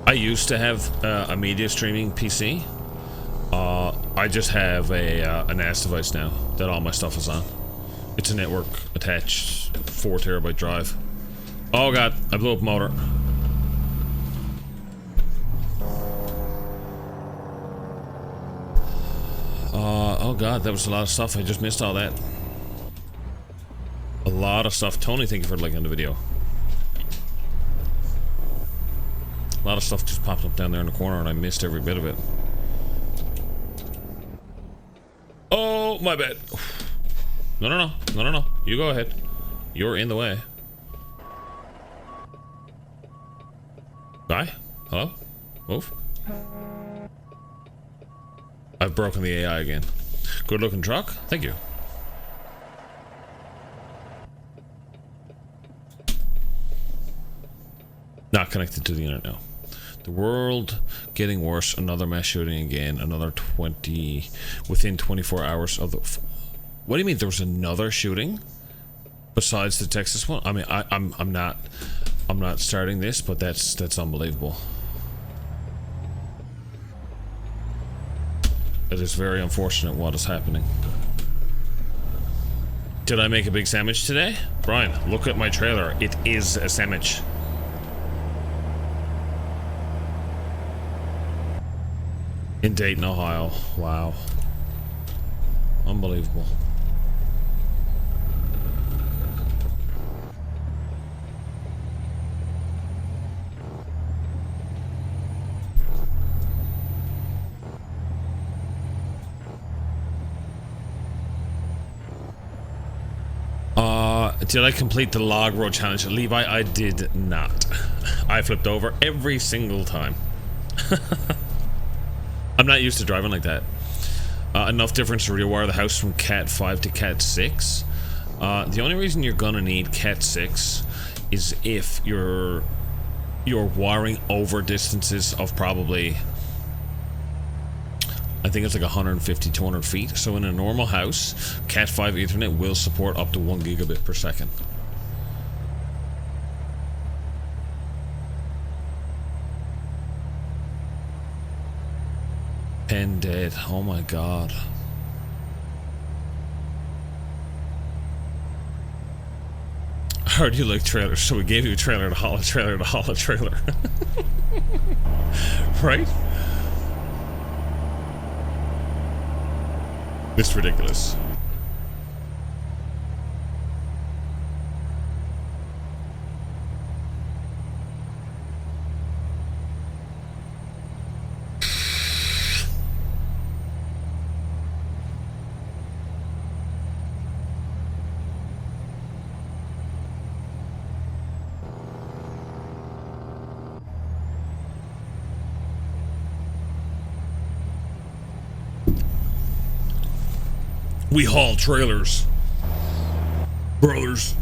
Speaker 2: I used to have a media streaming PC. I just have a NAS device now that all my stuff is on. It's a network attached 4 terabyte drive. Oh god, I blew up motor. Oh god, that was a lot of stuff. I just missed all that. A lot of stuff. Tony, thank you for liking the video. A lot of stuff just popped up down there in the corner and I missed every bit of it. Oh, my bad. No, no, no. No, no, no. You go ahead. You're in the way. Bye. Hello? Move. I've broken the AI again. Good looking truck. Thank you. Not connected to the internet now. The world getting worse. Another mass shooting again. Another 20 within 24 hours of the. What do you mean? There was another shooting besides the Texas one? I mean, I'm not starting this, but that's unbelievable. It is very unfortunate what is happening. Did I make a big sandwich today? Brian, look at my trailer. It is a sandwich. In Dayton, Ohio. Wow. Unbelievable. Did I complete the log road challenge? Levi, I did not. I flipped over every single time. I'm not used to driving like that. Enough difference to rewire the house from Cat 5 to Cat 6. The only reason you're gonna need Cat 6 is if you're wiring over distances of probably, I think it's like 150, 200 feet. So in a normal house, Cat 5 Ethernet will support up to 1 gigabit per second. Pen dead. Oh my god. I heard you like trailers, so we gave you a trailer to haul a trailer to haul a trailer. Right? It's ridiculous. We haul trailers, brothers.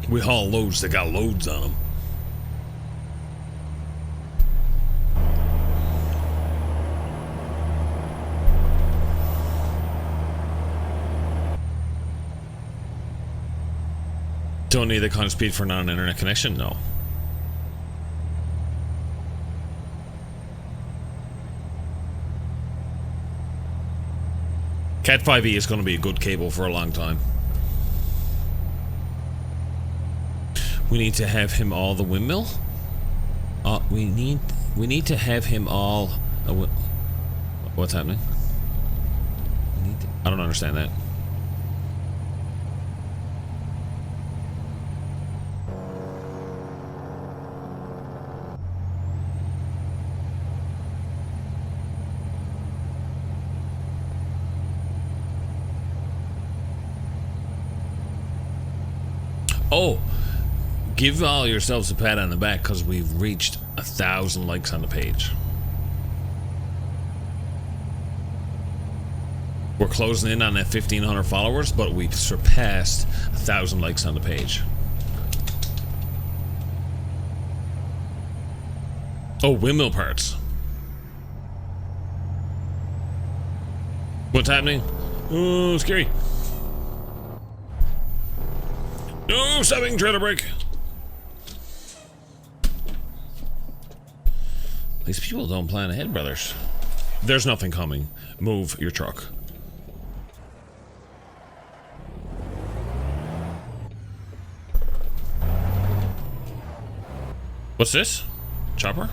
Speaker 2: We haul loads that got loads on them. Don't need that kind of speed for non-internet connection? No. Cat 5e is going to be a good cable for a long time. We need to have him all the windmill. We need to have him all. What's happening? I don't understand that. Oh, give all yourselves a pat on the back because we've reached 1,000 likes on the page. We're closing in on that 1,500 followers, but we've surpassed 1,000 likes on the page. Oh, windmill parts. What's happening? Oh, scary. No, stopping, trailer brake. These people don't plan ahead, brothers. There's nothing coming. Move your truck. What's this? Chopper?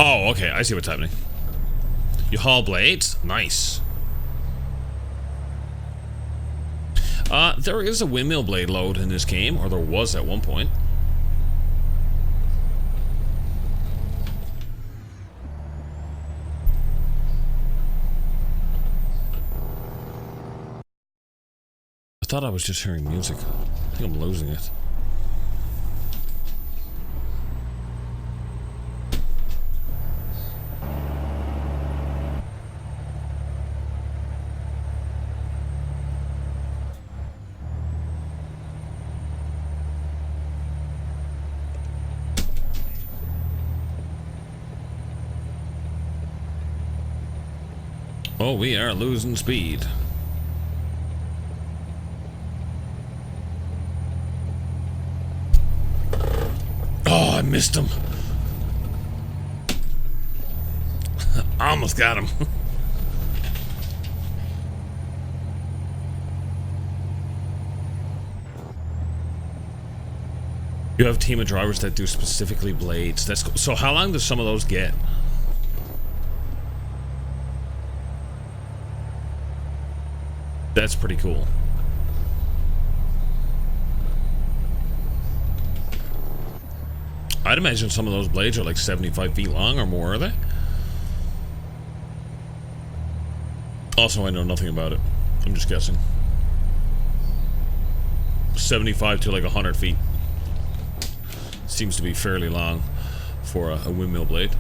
Speaker 2: Oh, okay, I see what's happening. You haul blades? Nice. There is a windmill blade load in this game, or there was at one point. I thought I was just hearing music. I think I'm losing it. Oh, we are losing speed. Oh, I missed him. I almost got him. You have a team of drivers that do specifically blades. That's cool. So how long does some of those get? That's pretty cool. I'd imagine some of those blades are like 75 feet long or more, are they? Also, I know nothing about it. I'm just guessing. 75 to like 100 feet. Seems to be fairly long for a windmill blade.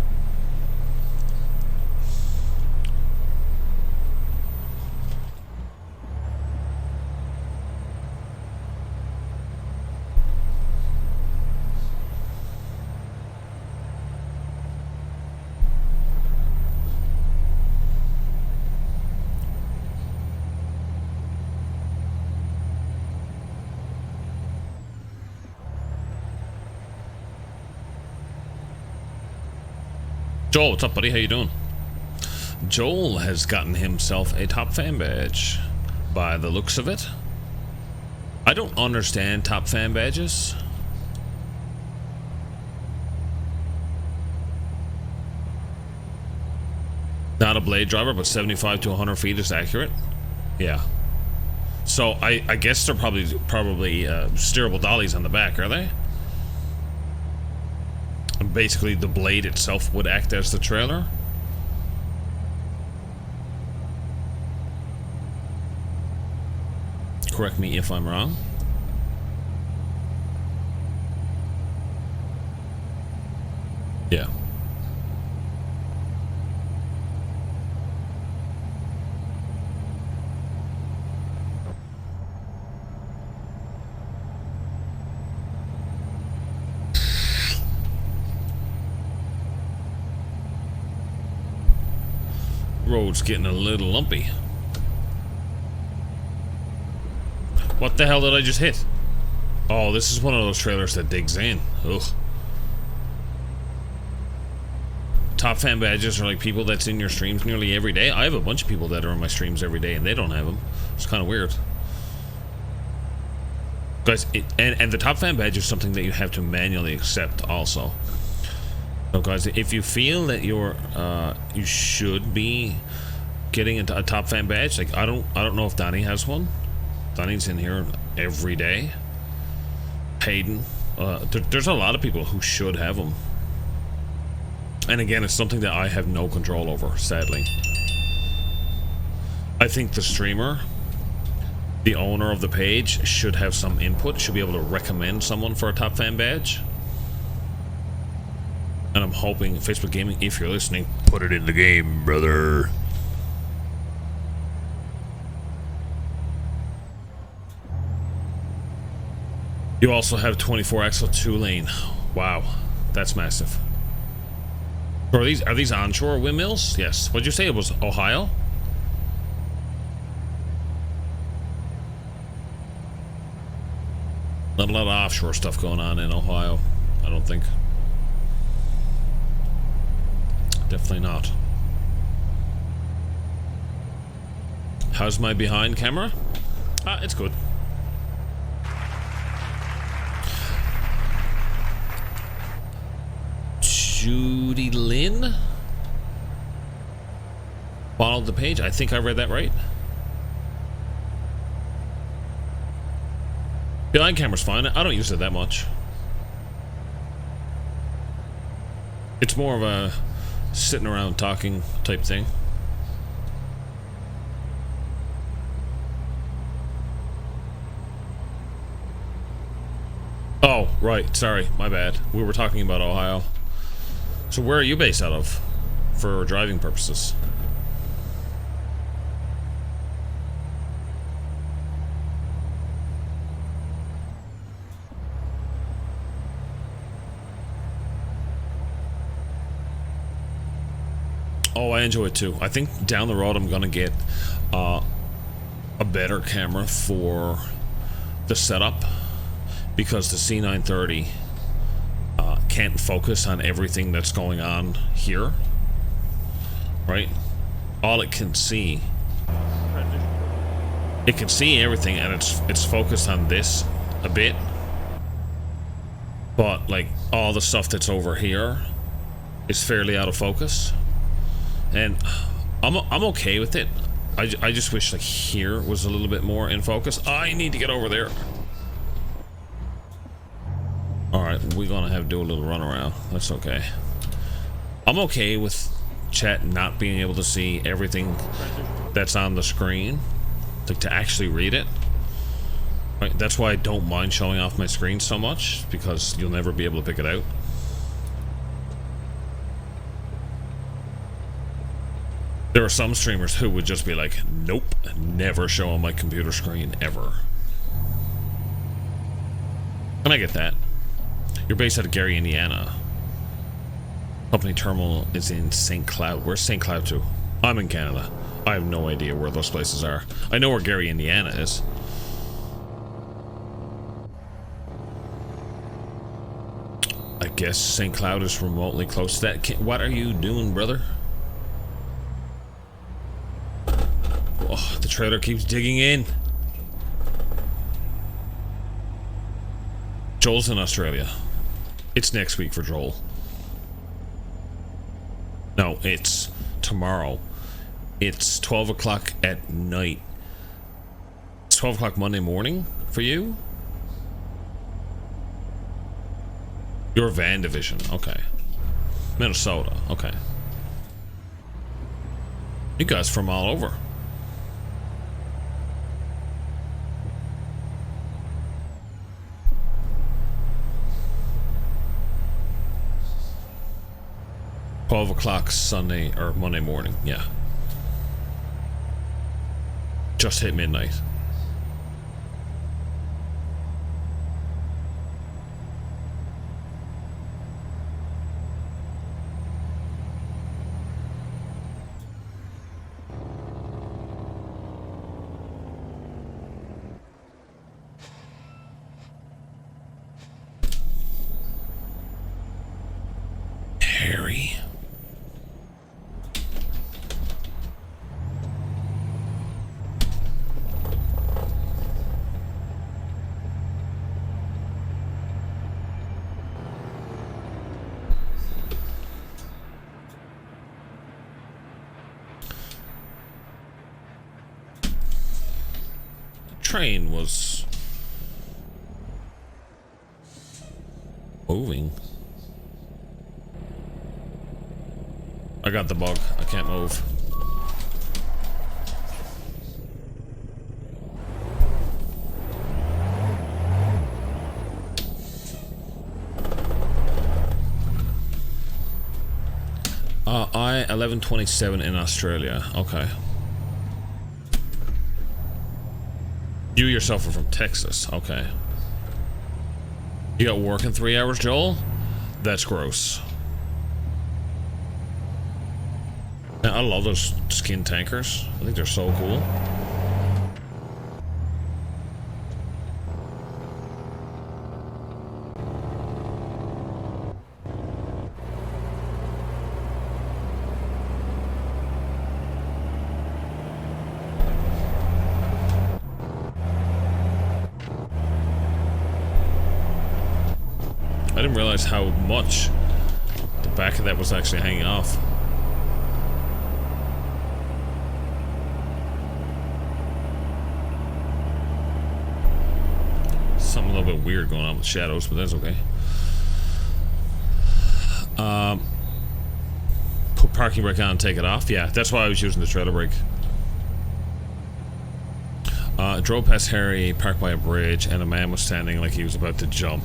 Speaker 2: Joel, what's up, buddy? How you doing? Joel has gotten himself a top fan badge by the looks of it. I don't understand top fan badges. Not a blade driver, but 75 to 100 feet is accurate. Yeah. So I guess they're probably steerable dollies on the back, are they? Basically, the blade itself would act as the trailer. Correct me if I'm wrong. Yeah. Road's getting a little lumpy. What the hell did I just hit? Oh, this is one of those trailers that digs in. Ugh. Top fan badges are like people that's in your streams nearly every day. I have a bunch of people that are in my streams every day and they don't have them. It's kind of weird. Guys, and the top fan badge is something that you have to manually accept also. So guys, if you feel that you're you should be getting a top fan badge, like I don't know if Donnie has one. Donnie's in here every day. Hayden, there's a lot of people who should have them. And again, it's something that I have no control over, sadly. I think the streamer, the owner of the page, should have some input, should be able to recommend someone for a top fan badge. And I'm hoping Facebook Gaming, if you're listening, put it in the game, brother. You also have 24 axle 2-lane. Wow, that's massive. So are these onshore windmills? Yes. What'd you say? It was Ohio? Not a lot of offshore stuff going on in Ohio, I don't think. Definitely not. How's my behind camera? It's good. Judy Lynn followed the page. I think I read that right. Behind camera's fine. I don't use it that much. It's more of a sitting around talking type thing. Oh, right. Sorry. My bad. We were talking about Ohio. So where are you based out of for driving purposes? Oh, I enjoy it too. I think down the road I'm gonna get a better camera for the setup, because the C930 can't focus on everything that's going on here, right? All it can see, it can see everything, and it's focused on this a bit, but like all the stuff that's over here is fairly out of focus, and I'm okay with it. I just wish like here was a little bit more in focus. I need to get over there. Alright, we're gonna have to do a little run around. That's okay. I'm okay with chat not being able to see everything that's on the screen, like to actually read it. Right, that's why I don't mind showing off my screen so much, because you'll never be able to pick it out. There are some streamers who would just be like, nope, never show on my computer screen ever. And I get that. You're based out of Gary, Indiana. Company terminal is in St. Cloud. Where's St. Cloud to? I'm in Canada. I have no idea where those places are. I know where Gary, Indiana is. I guess St. Cloud is remotely close to that. What are you doing, brother? Oh, the trailer keeps digging in. Joel's in Australia. It's next week for Joel. No, it's tomorrow. It's 12 o'clock at night. It's 12 o'clock Monday morning for you? You're Van Division. Okay. Minnesota. Okay. You guys from all over. $12 Sunday or Monday morning, yeah. Just hit midnight. Harry. Train was moving. I got the bug. I can't move. I-1127 in Australia. Okay. You yourself are from Texas. Okay. You got work in 3 hours, Joel? That's gross. Man, I love those skin tankers. I think they're so cool. I didn't realize how much the back of that was actually hanging off. Something a little bit weird going on with shadows, but that's okay. Put parking brake on and take it off. Yeah, that's why I was using the trailer brake. Drove past Harry, parked by a bridge, and a man was standing like he was about to jump.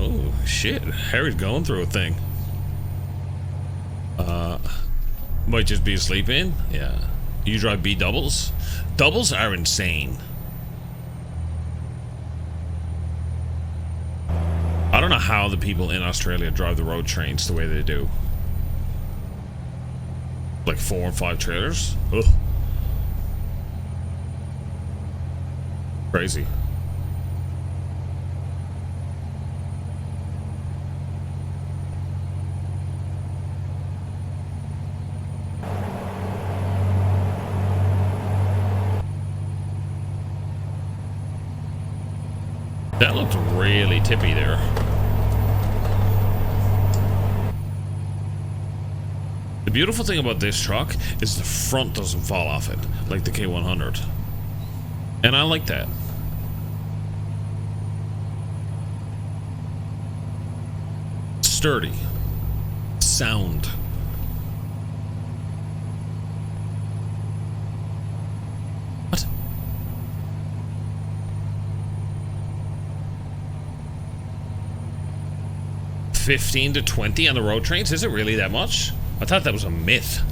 Speaker 2: Oh shit, Harry's going through a thing. Might just be asleep in? Yeah. You drive B doubles? Doubles are insane. I don't know how the people in Australia drive the road trains the way they do. Like 4 and 5 trailers? Ugh. Crazy. That looked really tippy there. The beautiful thing about this truck is the front doesn't fall off it, like the K100. And I like that. Sturdy. Sound. What? $15 to $20 on the road trains? Is it really that much? I thought that was a myth.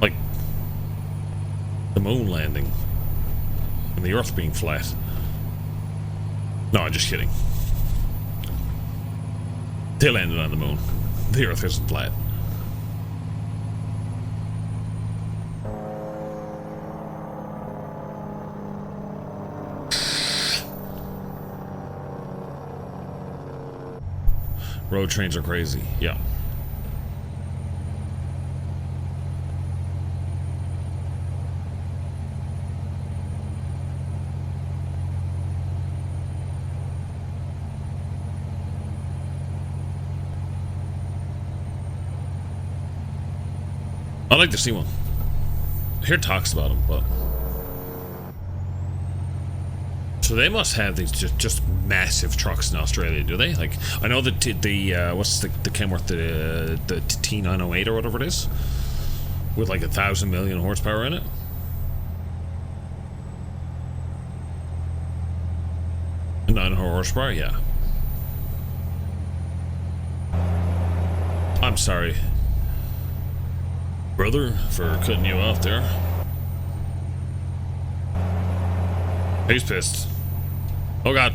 Speaker 2: Like the moon landing and the earth being flat. No, I'm just kidding. They landed on the moon. The earth isn't flat. Road trains are crazy. Yeah. I'd like to see one. I hear talks about them, but so they must have these just massive trucks in Australia, do they? Like, I know that the what's the Kenworth, the T908 or whatever it is, with like 1,000 million horsepower in it. And 900 horsepower, yeah. I'm sorry, brother, for cutting you off there. He's pissed. Oh god.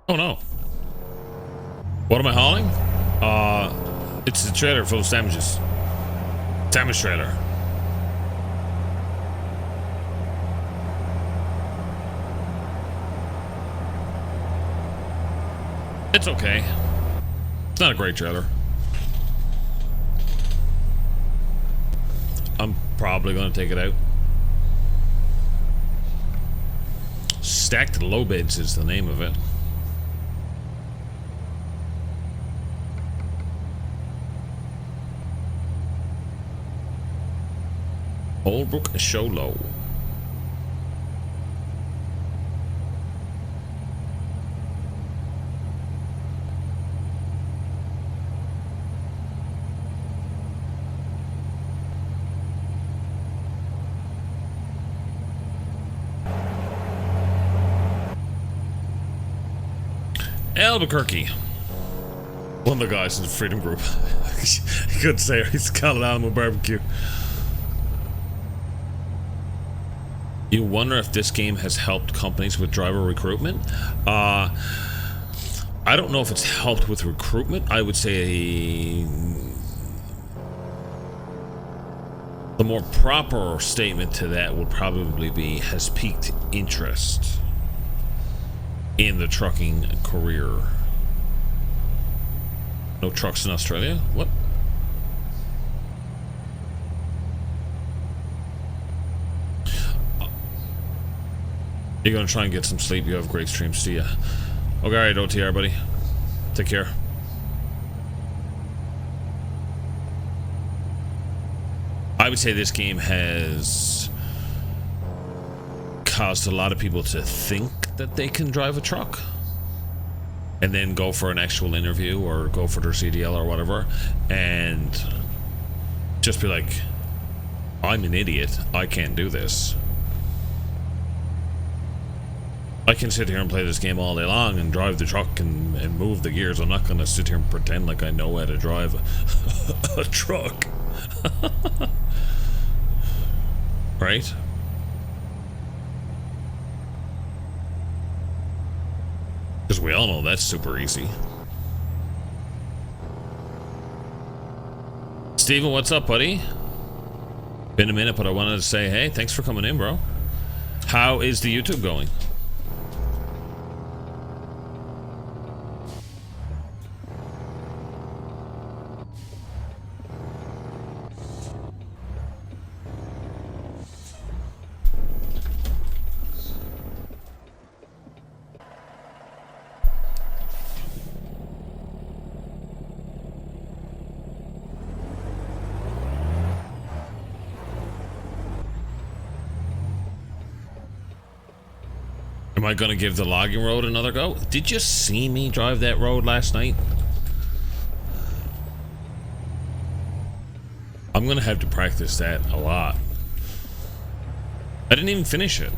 Speaker 2: Oh no. What am I hauling? It's a trailer full of sandwiches. Sandwich trailer. It's okay. It's not a great trailer. I'm probably going to take it out. Stacked low beds is the name of it. Oldbrook Show Low. Albuquerque. One of the guys in the Freedom Group. I couldn't say he's called an animal barbecue. You wonder if this game has helped companies with driver recruitment? I don't know if it's helped with recruitment. I would say the more proper statement to that would probably be has piqued interest in the trucking career. No trucks in Australia? What? You're gonna try and get some sleep. You have great streams. See ya. Okay, alright, OTR, buddy. Take care. I would say this game has caused a lot of people to think that they can drive a truck and then go for an actual interview or go for their CDL or whatever and just be like, I'm an idiot. I can't do this. I can sit here and play this game all day long and drive the truck and move the gears. I'm not going to sit here and pretend like I know how to drive a truck. Right? Because we all know that's super easy. Steven, what's up, buddy? Been a minute, but I wanted to say, hey, thanks for coming in, bro. How is the YouTube going? Am I gonna give the logging road another go? Did you see me drive that road last night? I'm gonna have to practice that a lot. I didn't even finish it.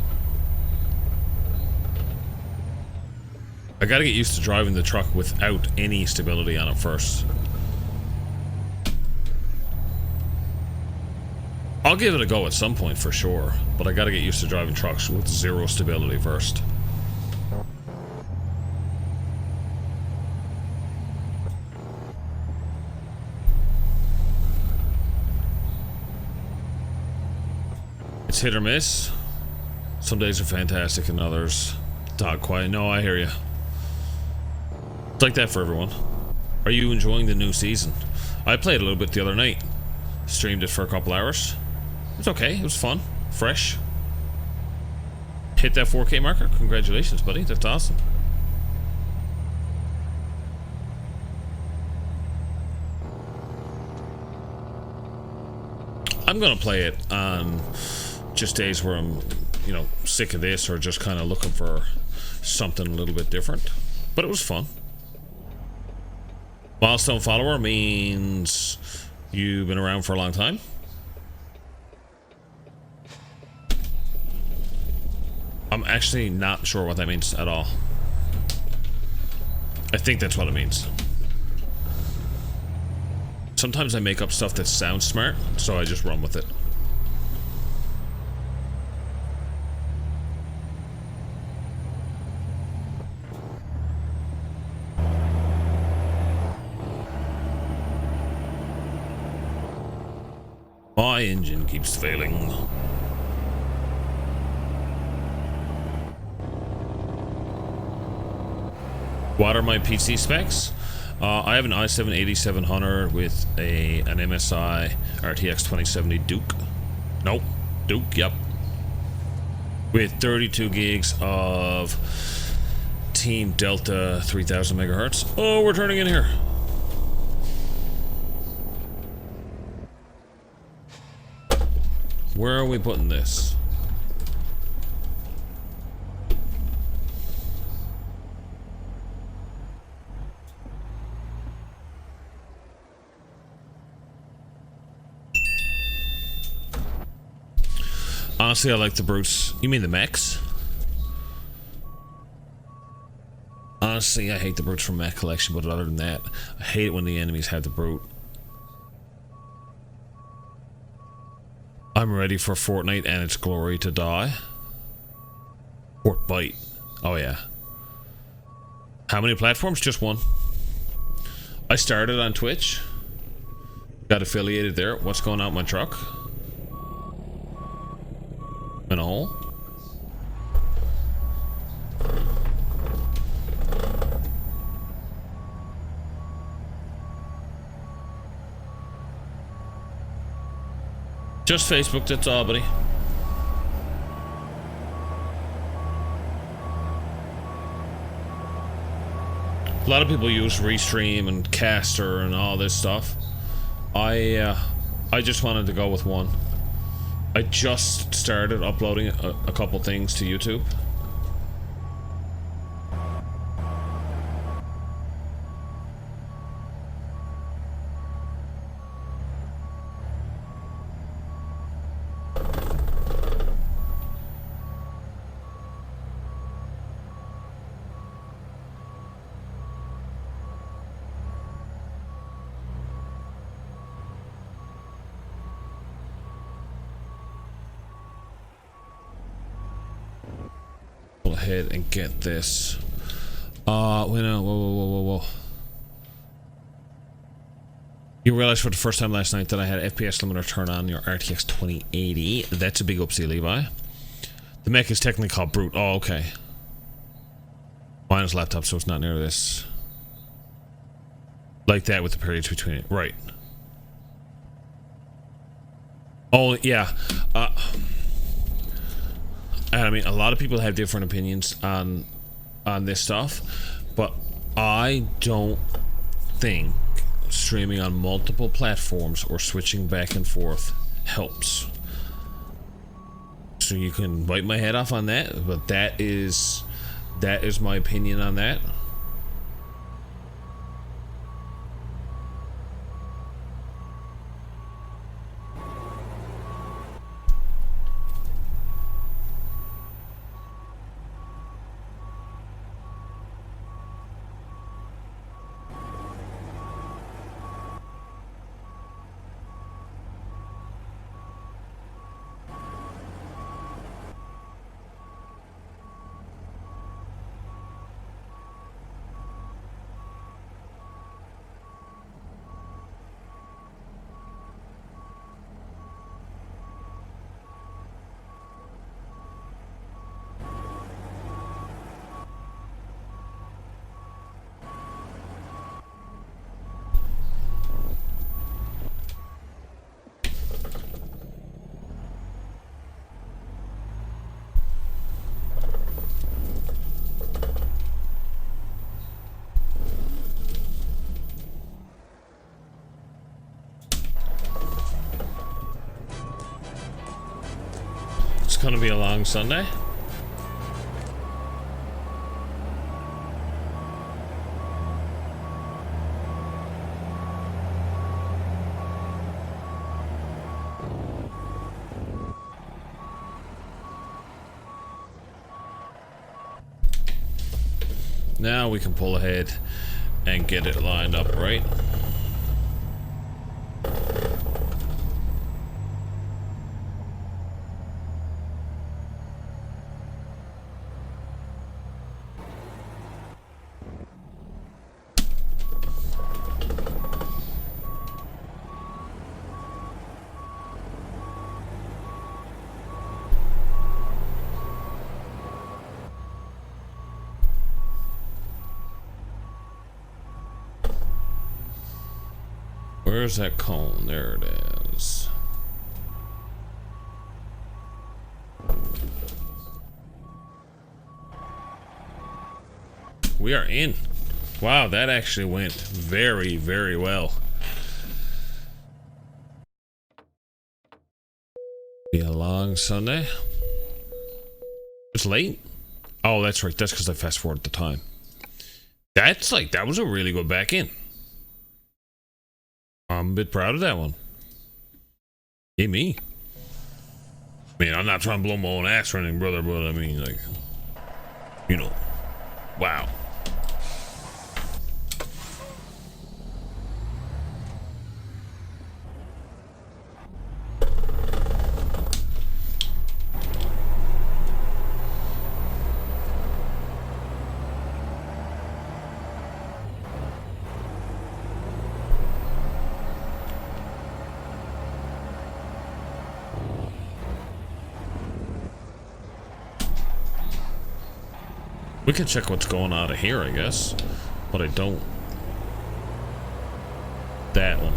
Speaker 2: I gotta get used to driving the truck without any stability on it first. I'll give it a go at some point for sure, but I gotta get used to driving trucks with zero stability first. It's hit or miss. Some days are fantastic and others dog quiet. No, I hear you. It's like that for everyone. Are you enjoying the new season? I played a little bit the other night. Streamed it for a couple hours. It's okay. It was fun. Fresh. Hit that 4K marker. Congratulations, buddy. That's awesome. I'm gonna play it on just days where I'm, you know, sick of this or just kind of looking for something a little bit different. But it was fun. Milestone follower means you've been around for a long time. I'm actually not sure what that means at all. I think that's what it means. Sometimes I make up stuff that sounds smart, so I just run with it. My engine keeps failing. What are my PC specs? I have an i7-8700 with an MSI RTX 2070 Duke. Nope. Duke, yep. with 32 gigs of Team Delta 3000 megahertz. Oh, we're turning in here. Where are we putting this? Honestly, I like the brutes. You mean the mechs? Honestly, I hate the brutes from mech collection, but other than that, I hate it when the enemies have the brute. I'm ready for Fortnite and its glory to die. Fortnite. Oh yeah. How many platforms? Just one. I started on Twitch. Got affiliated there. What's going on with my truck? In a hole? Just Facebook, that's all, buddy. A lot of people use Restream and Caster and all this stuff. I just wanted to go with one. I just started uploading a couple things to YouTube. Ahead and get this. Wait, no, whoa. You realize for the first time last night that I had FPS limiter turn on your RTX 2080. That's a big upsie, Levi. The mech is technically called Brute. Oh, okay. Mine is laptop, so it's not near this. Like that with the periods between it. Right. Oh, yeah. I mean, a lot of people have different opinions on this stuff, but I don't think streaming on multiple platforms or switching back and forth helps. So you can bite my head off on that, but that is my opinion on that. It's gonna be a long Sunday. Now we can pull ahead and get it lined up, right? Where's that cone? There it is. We are in. Wow, that actually went very, very well. Be a long Sunday. It's late. Oh, that's right. That's because I fast forwarded the time. That's like, that was a really good back in. I'm a bit proud of that one. Hey, me. I mean, I'm not trying to blow my own ass or anything, brother, but I mean, like, you know, wow. We can check what's going on out here, I guess, but I don't. That one.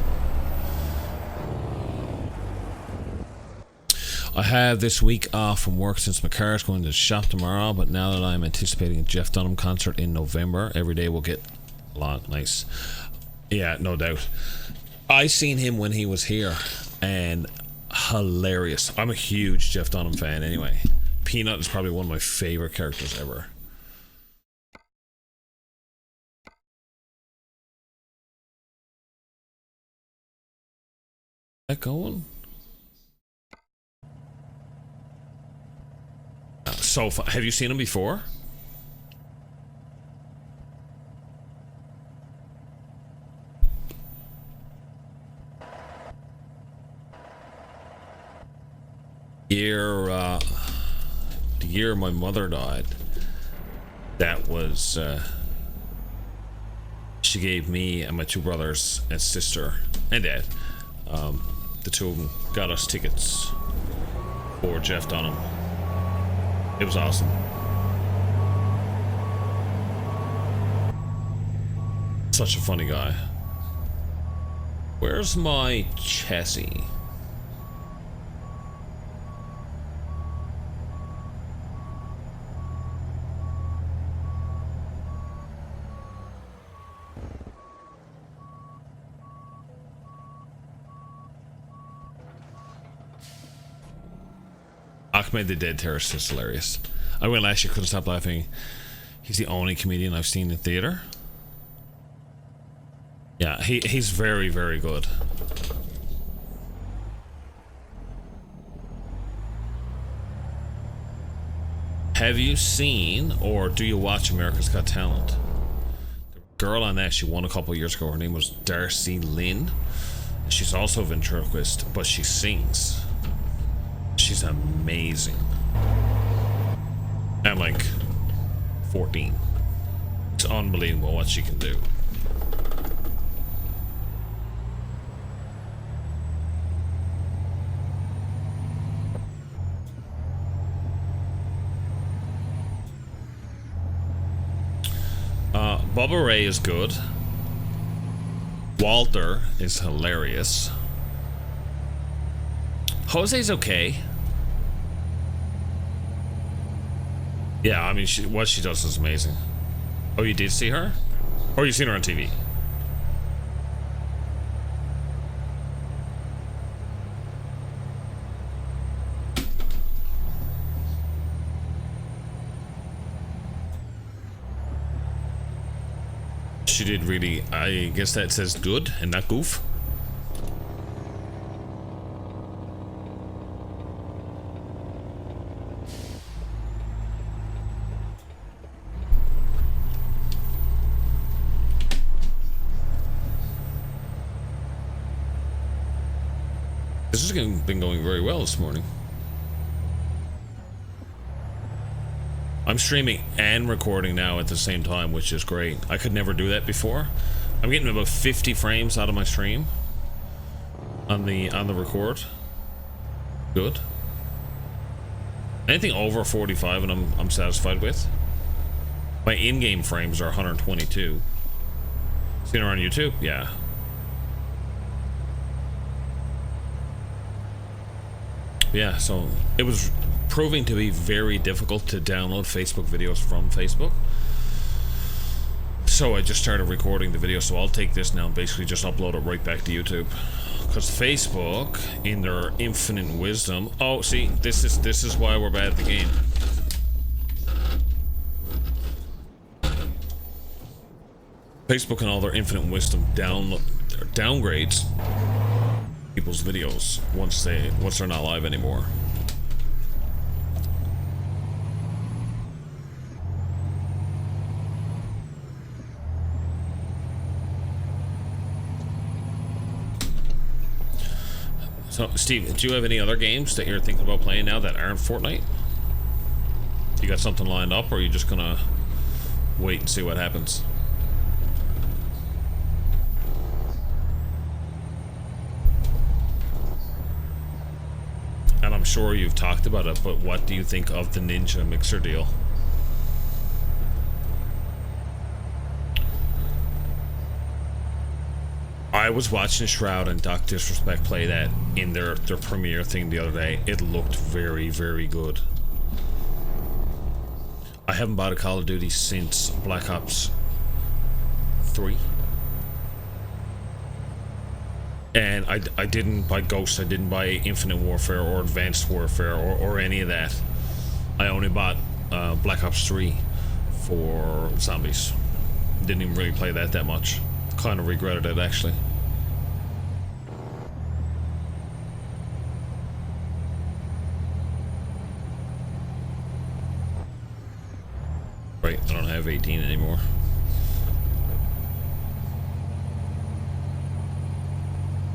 Speaker 2: I have this week off from work since my car is going to the shop tomorrow, but now that I'm anticipating a Jeff Dunham concert in November, every day will get long. Nice. Yeah, no doubt. I seen him when he was here, and hilarious. I'm a huge Jeff Dunham fan anyway. Peanut is probably one of my favorite characters ever. That going? So fun. Have you seen him before? The year my mother died, that was she gave me and my two brothers and sister and dad, the two of them got us tickets for Jeff Dunham. It was awesome. Such a funny guy. Where's my chassis? Ahmed the Dead Terrorist is hilarious. I went last year, couldn't stop laughing. He's the only comedian I've seen in theater. Yeah, he's very, very good. Have you seen or do you watch America's Got Talent? The girl on that, she won a couple years ago. Her name was Darcy Lynn. She's also a ventriloquist, but she sings. She's amazing. I'm like 14. It's unbelievable what she can do. Bubba Ray is good. Walter is hilarious. Jose's okay. Yeah, I mean, what she does is amazing. Oh, you did see her? Or you seen her on TV? She did really, I guess that says good and not goof. This has been going very well this morning. I'm streaming and recording now at the same time, which is great. I could never do that before. I'm getting about 50 frames out of my stream on the record. Good. Anything over 45 and I'm satisfied with. My in-game frames are 122. Seen her on YouTube? Yeah. Yeah, so it was proving to be very difficult to download Facebook videos from Facebook. So I just started recording the video, so I'll take this now and basically just upload it right back to YouTube. Because Facebook, in their infinite wisdom... Oh, see, this is why we're bad at the game. Facebook and all their infinite wisdom downgrades people's videos once they're not live anymore. So, Steve, do you have any other games that you're thinking about playing now that aren't Fortnite? You got something lined up, or are you just gonna wait and see what happens? And I'm sure you've talked about it, but what do you think of the Ninja Mixer deal? I was watching Shroud and Doc Disrespect play that in their premiere thing the other day. It looked very, very good. I haven't bought a Call of Duty since Black Ops 3. And I didn't buy Ghost, I didn't buy Infinite Warfare or Advanced Warfare or any of that. I only bought Black Ops 3 for zombies. Didn't even really play that much. Kind of regretted it, actually. Right, I don't have 18 anymore.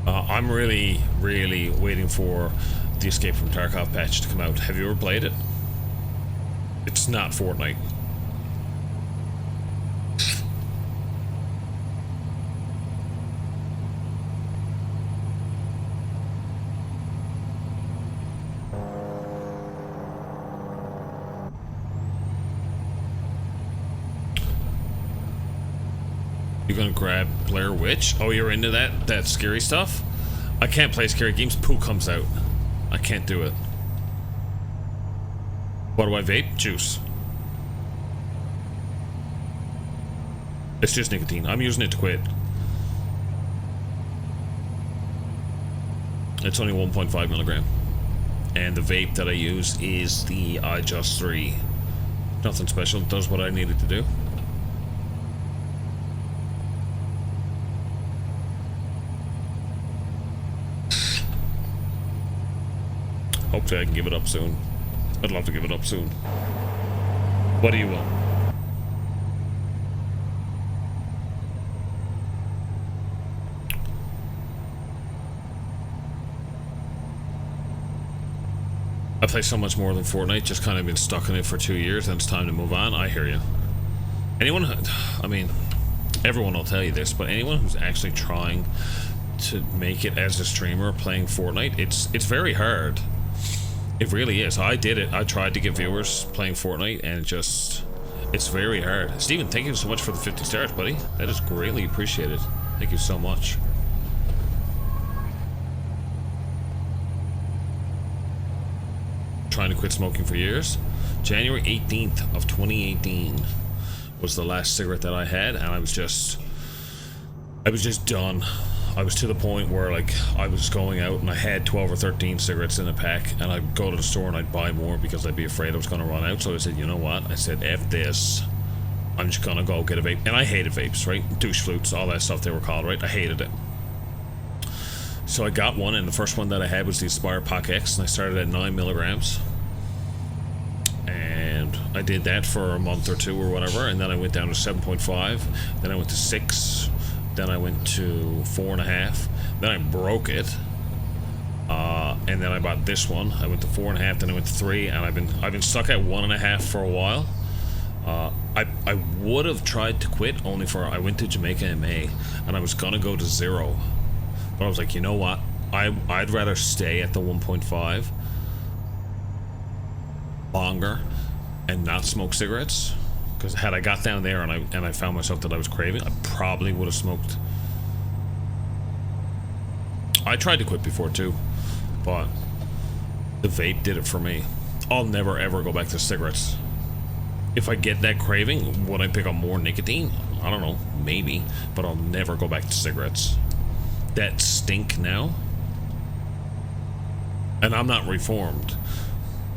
Speaker 2: I'm really, really waiting for the Escape from Tarkov patch to come out. Have you ever played it? It's not Fortnite. You're gonna grab Blair Witch? Oh, you're into that scary stuff? I can't play scary games. Poo comes out. I can't do it. What do I vape? Juice. It's just nicotine. I'm using it to quit. It's only 1.5 milligram. And the vape that I use is the iJust 3. Nothing special. It does what I need it to do. Hopefully I can give it up soon. I'd love to give it up soon. What do you want? I play so much more than Fortnite, just kind of been stuck in it for 2 years and it's time to move on. I hear you. Anyone, I mean, everyone will tell you this, but anyone who's actually trying to make it as a streamer playing Fortnite, it's very hard. It really is. I did it. I tried to get viewers playing Fortnite and it's very hard. Steven, thank you so much for the 50 stars, buddy. That is greatly appreciated. Thank you so much. Trying to quit smoking for years. January 18th of 2018 was the last cigarette that I had, and I was just done. I was to the point where, like, I was going out and I had 12 or 13 cigarettes in a pack, and I'd go to the store and I'd buy more because I'd be afraid I was going to run out. So I said, you know what? I said, F this. I'm just going to go get a vape. And I hated vapes, right? Douche flutes, all that stuff they were called, right? I hated it. So I got one, and the first one that I had was the Aspire Pac X, and I started at 9 milligrams. And I did that for a month or two or whatever, and then I went down to 7.5, then I went to 6, then I went to 4.5, then I broke it, and then I bought this one. I went to 4.5, then I went to 3, and I've been stuck at 1.5 for a while. I would have tried to quit, only for I went to Jamaica in May, and I was gonna go to 0, but I was like, you know what? I'd rather stay at the 1.5 longer and not smoke cigarettes. Because had I got down there and I found myself that I was craving, I probably would have smoked. I tried to quit before too, but the vape did it for me. I'll never ever go back to cigarettes. If I get that craving, would I pick up more nicotine? I don't know, maybe, but I'll never go back to cigarettes. That stink now, and I'm not reformed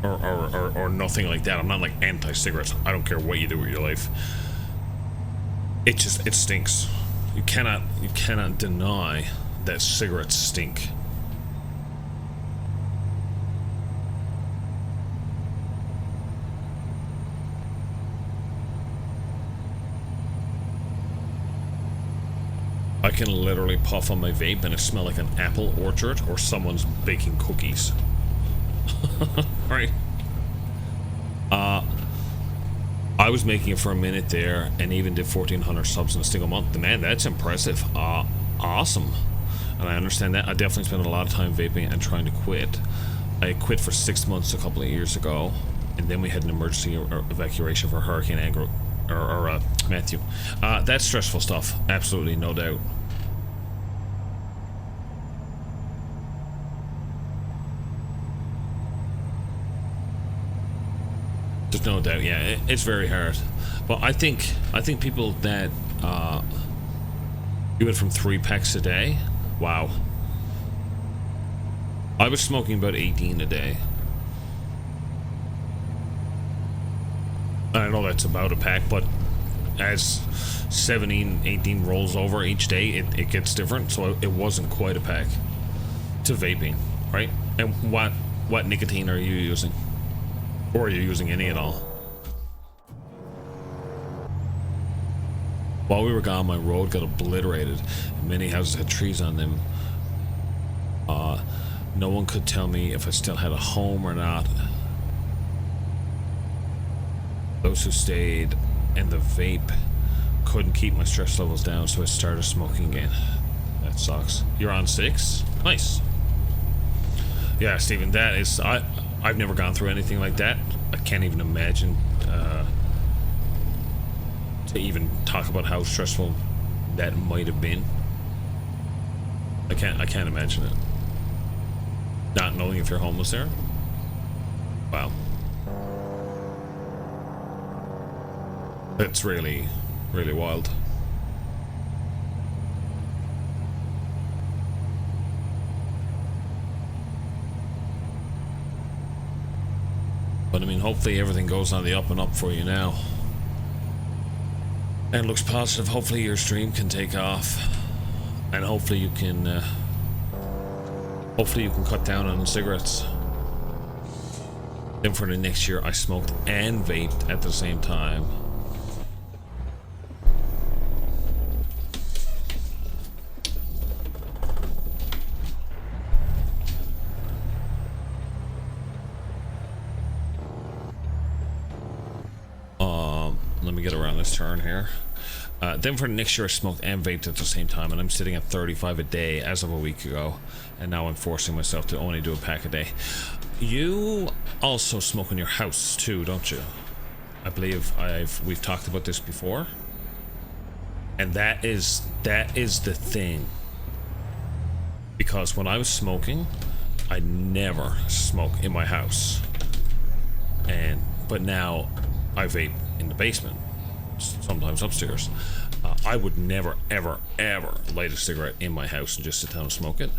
Speaker 2: or nothing like that. I'm not like anti-cigarettes. I don't care what you do with your life. It stinks. You cannot deny that cigarettes stink. I can literally puff on my vape and it smells like an apple orchard or someone's baking cookies. Right. I was making it for a minute there and even did 1,400 subs in a single month. Man, that's impressive. Awesome. And I understand that. I definitely spent a lot of time vaping and trying to quit. I quit for 6 months a couple of years ago, and then we had an emergency evacuation for Hurricane Andrew, or Matthew. That's stressful stuff. Absolutely, no doubt. There's no doubt, yeah, it's very hard. But I think people that you went from 3 packs a day. Wow. I was smoking about 18 a day. I know that's about a pack, but as 17, 18 rolls over each day, it gets different. So it wasn't quite a pack to vaping, right? And what nicotine are you using? Or are you using any at all? While we were gone, my road got obliterated. Many houses had trees on them. No one could tell me if I still had a home or not. Those who stayed in the vape couldn't keep my stress levels down, so I started smoking again. That sucks. You're on 6? Nice. Yeah, Stephen, that is... I've never gone through anything like that. I can't even imagine to even talk about how stressful that might have been. I can't imagine it. Not knowing if you're homeless there. Wow. That's really, really wild. But I mean, hopefully everything goes on the up and up for you now. And it looks positive. Hopefully your stream can take off. And hopefully you can cut down on cigarettes. Then for the next year I smoked and vaped at the same time. Let me get around this turn here. Then for the next year I smoked and vaped at the same time, and I'm sitting at 35 a day as of a week ago, and now I'm forcing myself to only do a pack a day. You also smoke in your house too, don't you? I believe we've talked about this before, and that is the thing. Because when I was smoking, I never smoke in my house, but now I vape in the basement, sometimes upstairs. I would never, ever, ever light a cigarette in my house and just sit down and smoke it.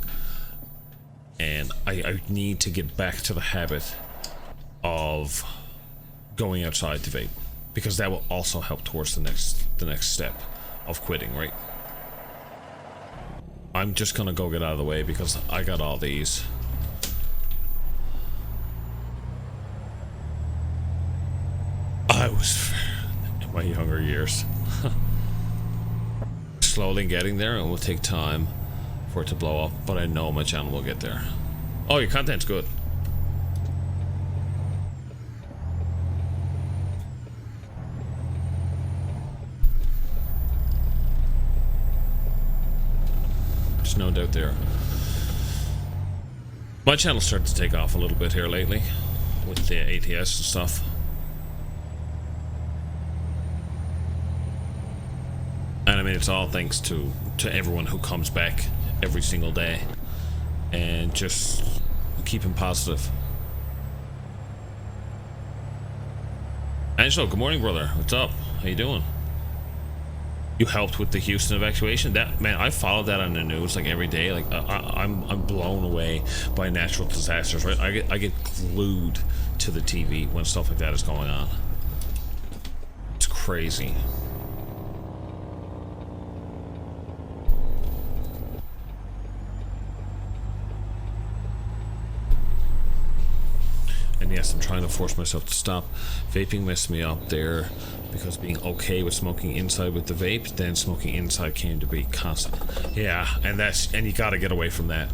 Speaker 2: And I need to get back to the habit of going outside to vape, because that will also help towards the next step of quitting, right? I'm just gonna go get out of the way because I got all these. I was in my younger years. Slowly getting there, and it will take time for it to blow up, but I know my channel will get there. Oh, your content's good. There's no doubt there. My channel started to take off a little bit here lately with the ATS and stuff. And I mean, it's all thanks to everyone who comes back every single day and just keeping positive. Angelo, good morning, brother. What's up? How you doing? You helped with the Houston evacuation. That, man, I followed that on the news like every day. Like I'm blown away by natural disasters. Right, I get glued to the TV when stuff like that is going on. It's crazy. And yes, I'm trying to force myself to stop. Vaping messed me up there because being okay with smoking inside with the vape, then smoking inside came to be constant. Yeah, and you gotta get away from that.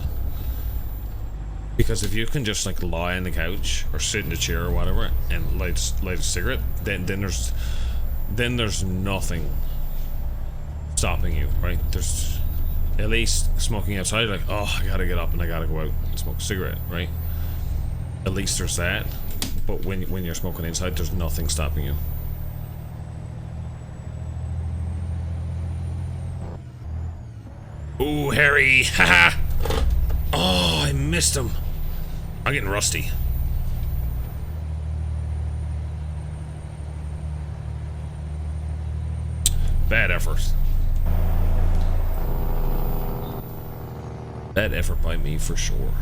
Speaker 2: Because if you can just like lie on the couch or sit in the chair or whatever and light a cigarette, then there's nothing stopping you, right? There's at least smoking outside, like, oh, I gotta get up and I gotta go out and smoke a cigarette, right? At least there's that. But when you're smoking inside, there's nothing stopping you. Ooh, Harry! Haha! Oh, I missed him. I'm getting rusty. Bad effort. Bad effort by me for sure.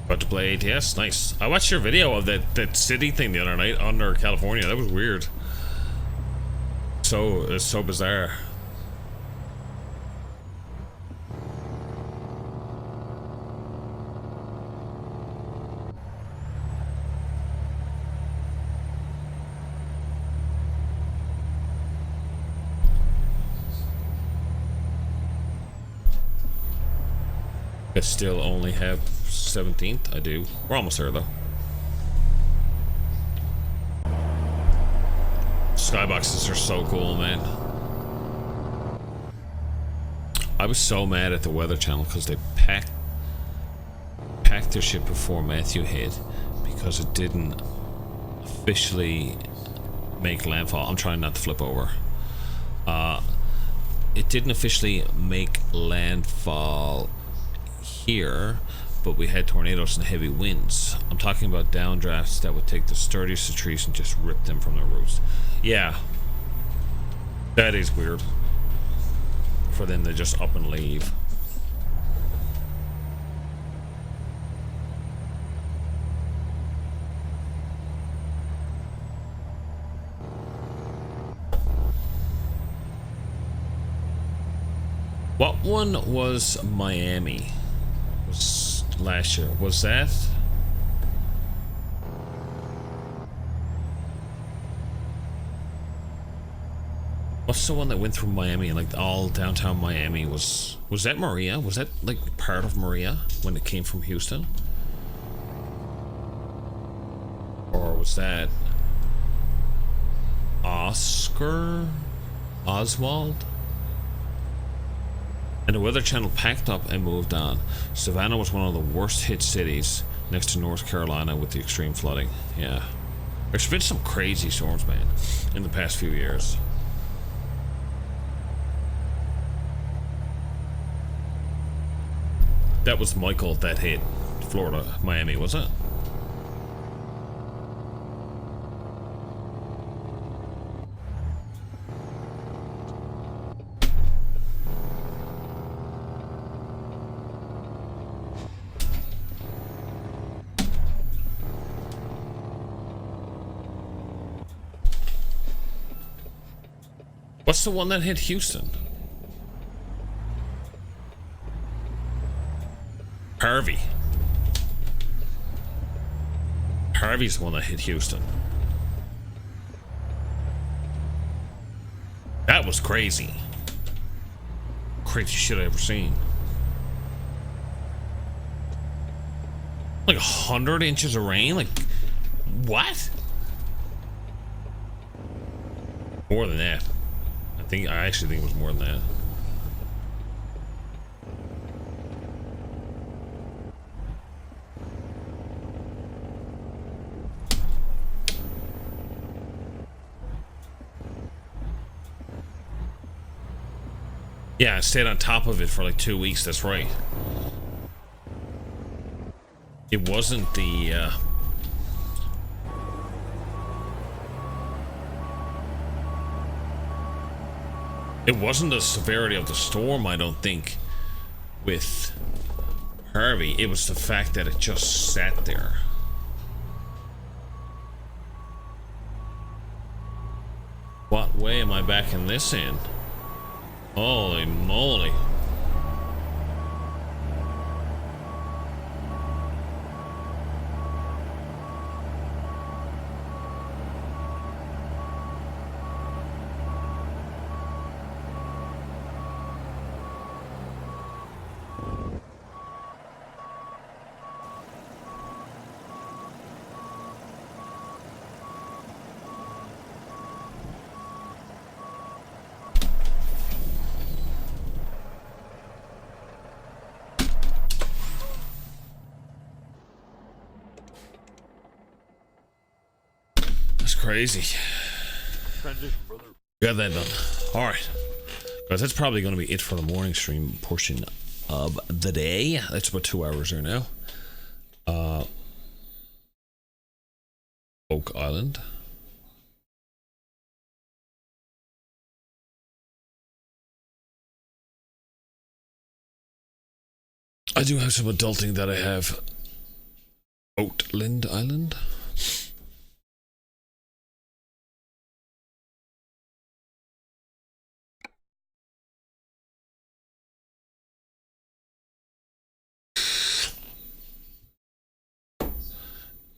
Speaker 2: About to play ATS, nice. I watched your video of that city thing the other night under California. That was weird. It's so bizarre. I still only have 17th. I do. We're almost there though. Skyboxes are so cool, man. I was so mad at the Weather Channel because they packed their shit before Matthew hit because it didn't officially make landfall. I'm trying not to flip over. It didn't officially make landfall here, but we had tornadoes and heavy winds. I'm talking about downdrafts that would take the sturdiest of trees and just rip them from their roots. Yeah, that is weird for them to just up and leave. What one was Miami? Was last year? Was that? What's the one that went through Miami and like all downtown Miami? Was that Maria? Was that like part of Maria when it came from Houston? Or was that Oswald? And the Weather Channel packed up and moved on. Savannah was one of the worst hit cities next to North Carolina with the extreme flooding. Yeah. There's been some crazy storms, man, in the past few years. That was Michael that hit Florida, Miami, was it? What's the one that hit Houston? Harvey. Harvey's the one that hit Houston. That was crazy. Crazy shit I ever seen. Like 100 inches of rain? Like, what? More than that. I actually think it was more than that. Yeah, I stayed on top of it for like 2 weeks. That's right. It wasn't the it wasn't the severity of the storm, I don't think, with Harvey. It was the fact that it just sat there. What way am I backing this in? Holy moly. Crazy. Got that done. Alright. Guys, that's probably going to be it for the morning stream portion of the day. That's about 2 hours there now. Oak Island. I do have some adulting that I have. Oatland Island.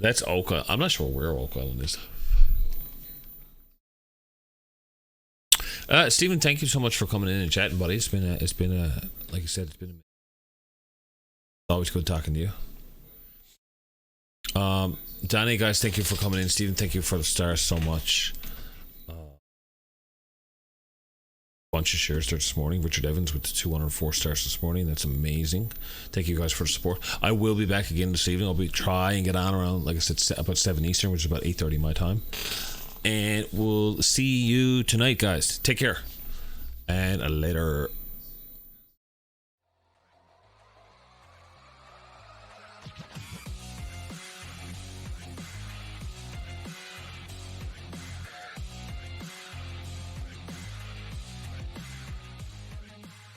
Speaker 2: That's Oak Island. I'm not sure where Oak Island is. Stephen, thank you so much for coming in and chatting, buddy. It's been like I said, it's been always good talking to you. Danny, guys, thank you for coming in. Stephen, thank you for the stars so much. Bunch of shares there this morning. Richard Evans with the 204 stars this morning. That's amazing. Thank you guys for the support. I will be back again this evening. I'll be trying and get on around, like I said, about 7 Eastern, which is about 8:30 my time. And we'll see you tonight, guys. Take care. And later.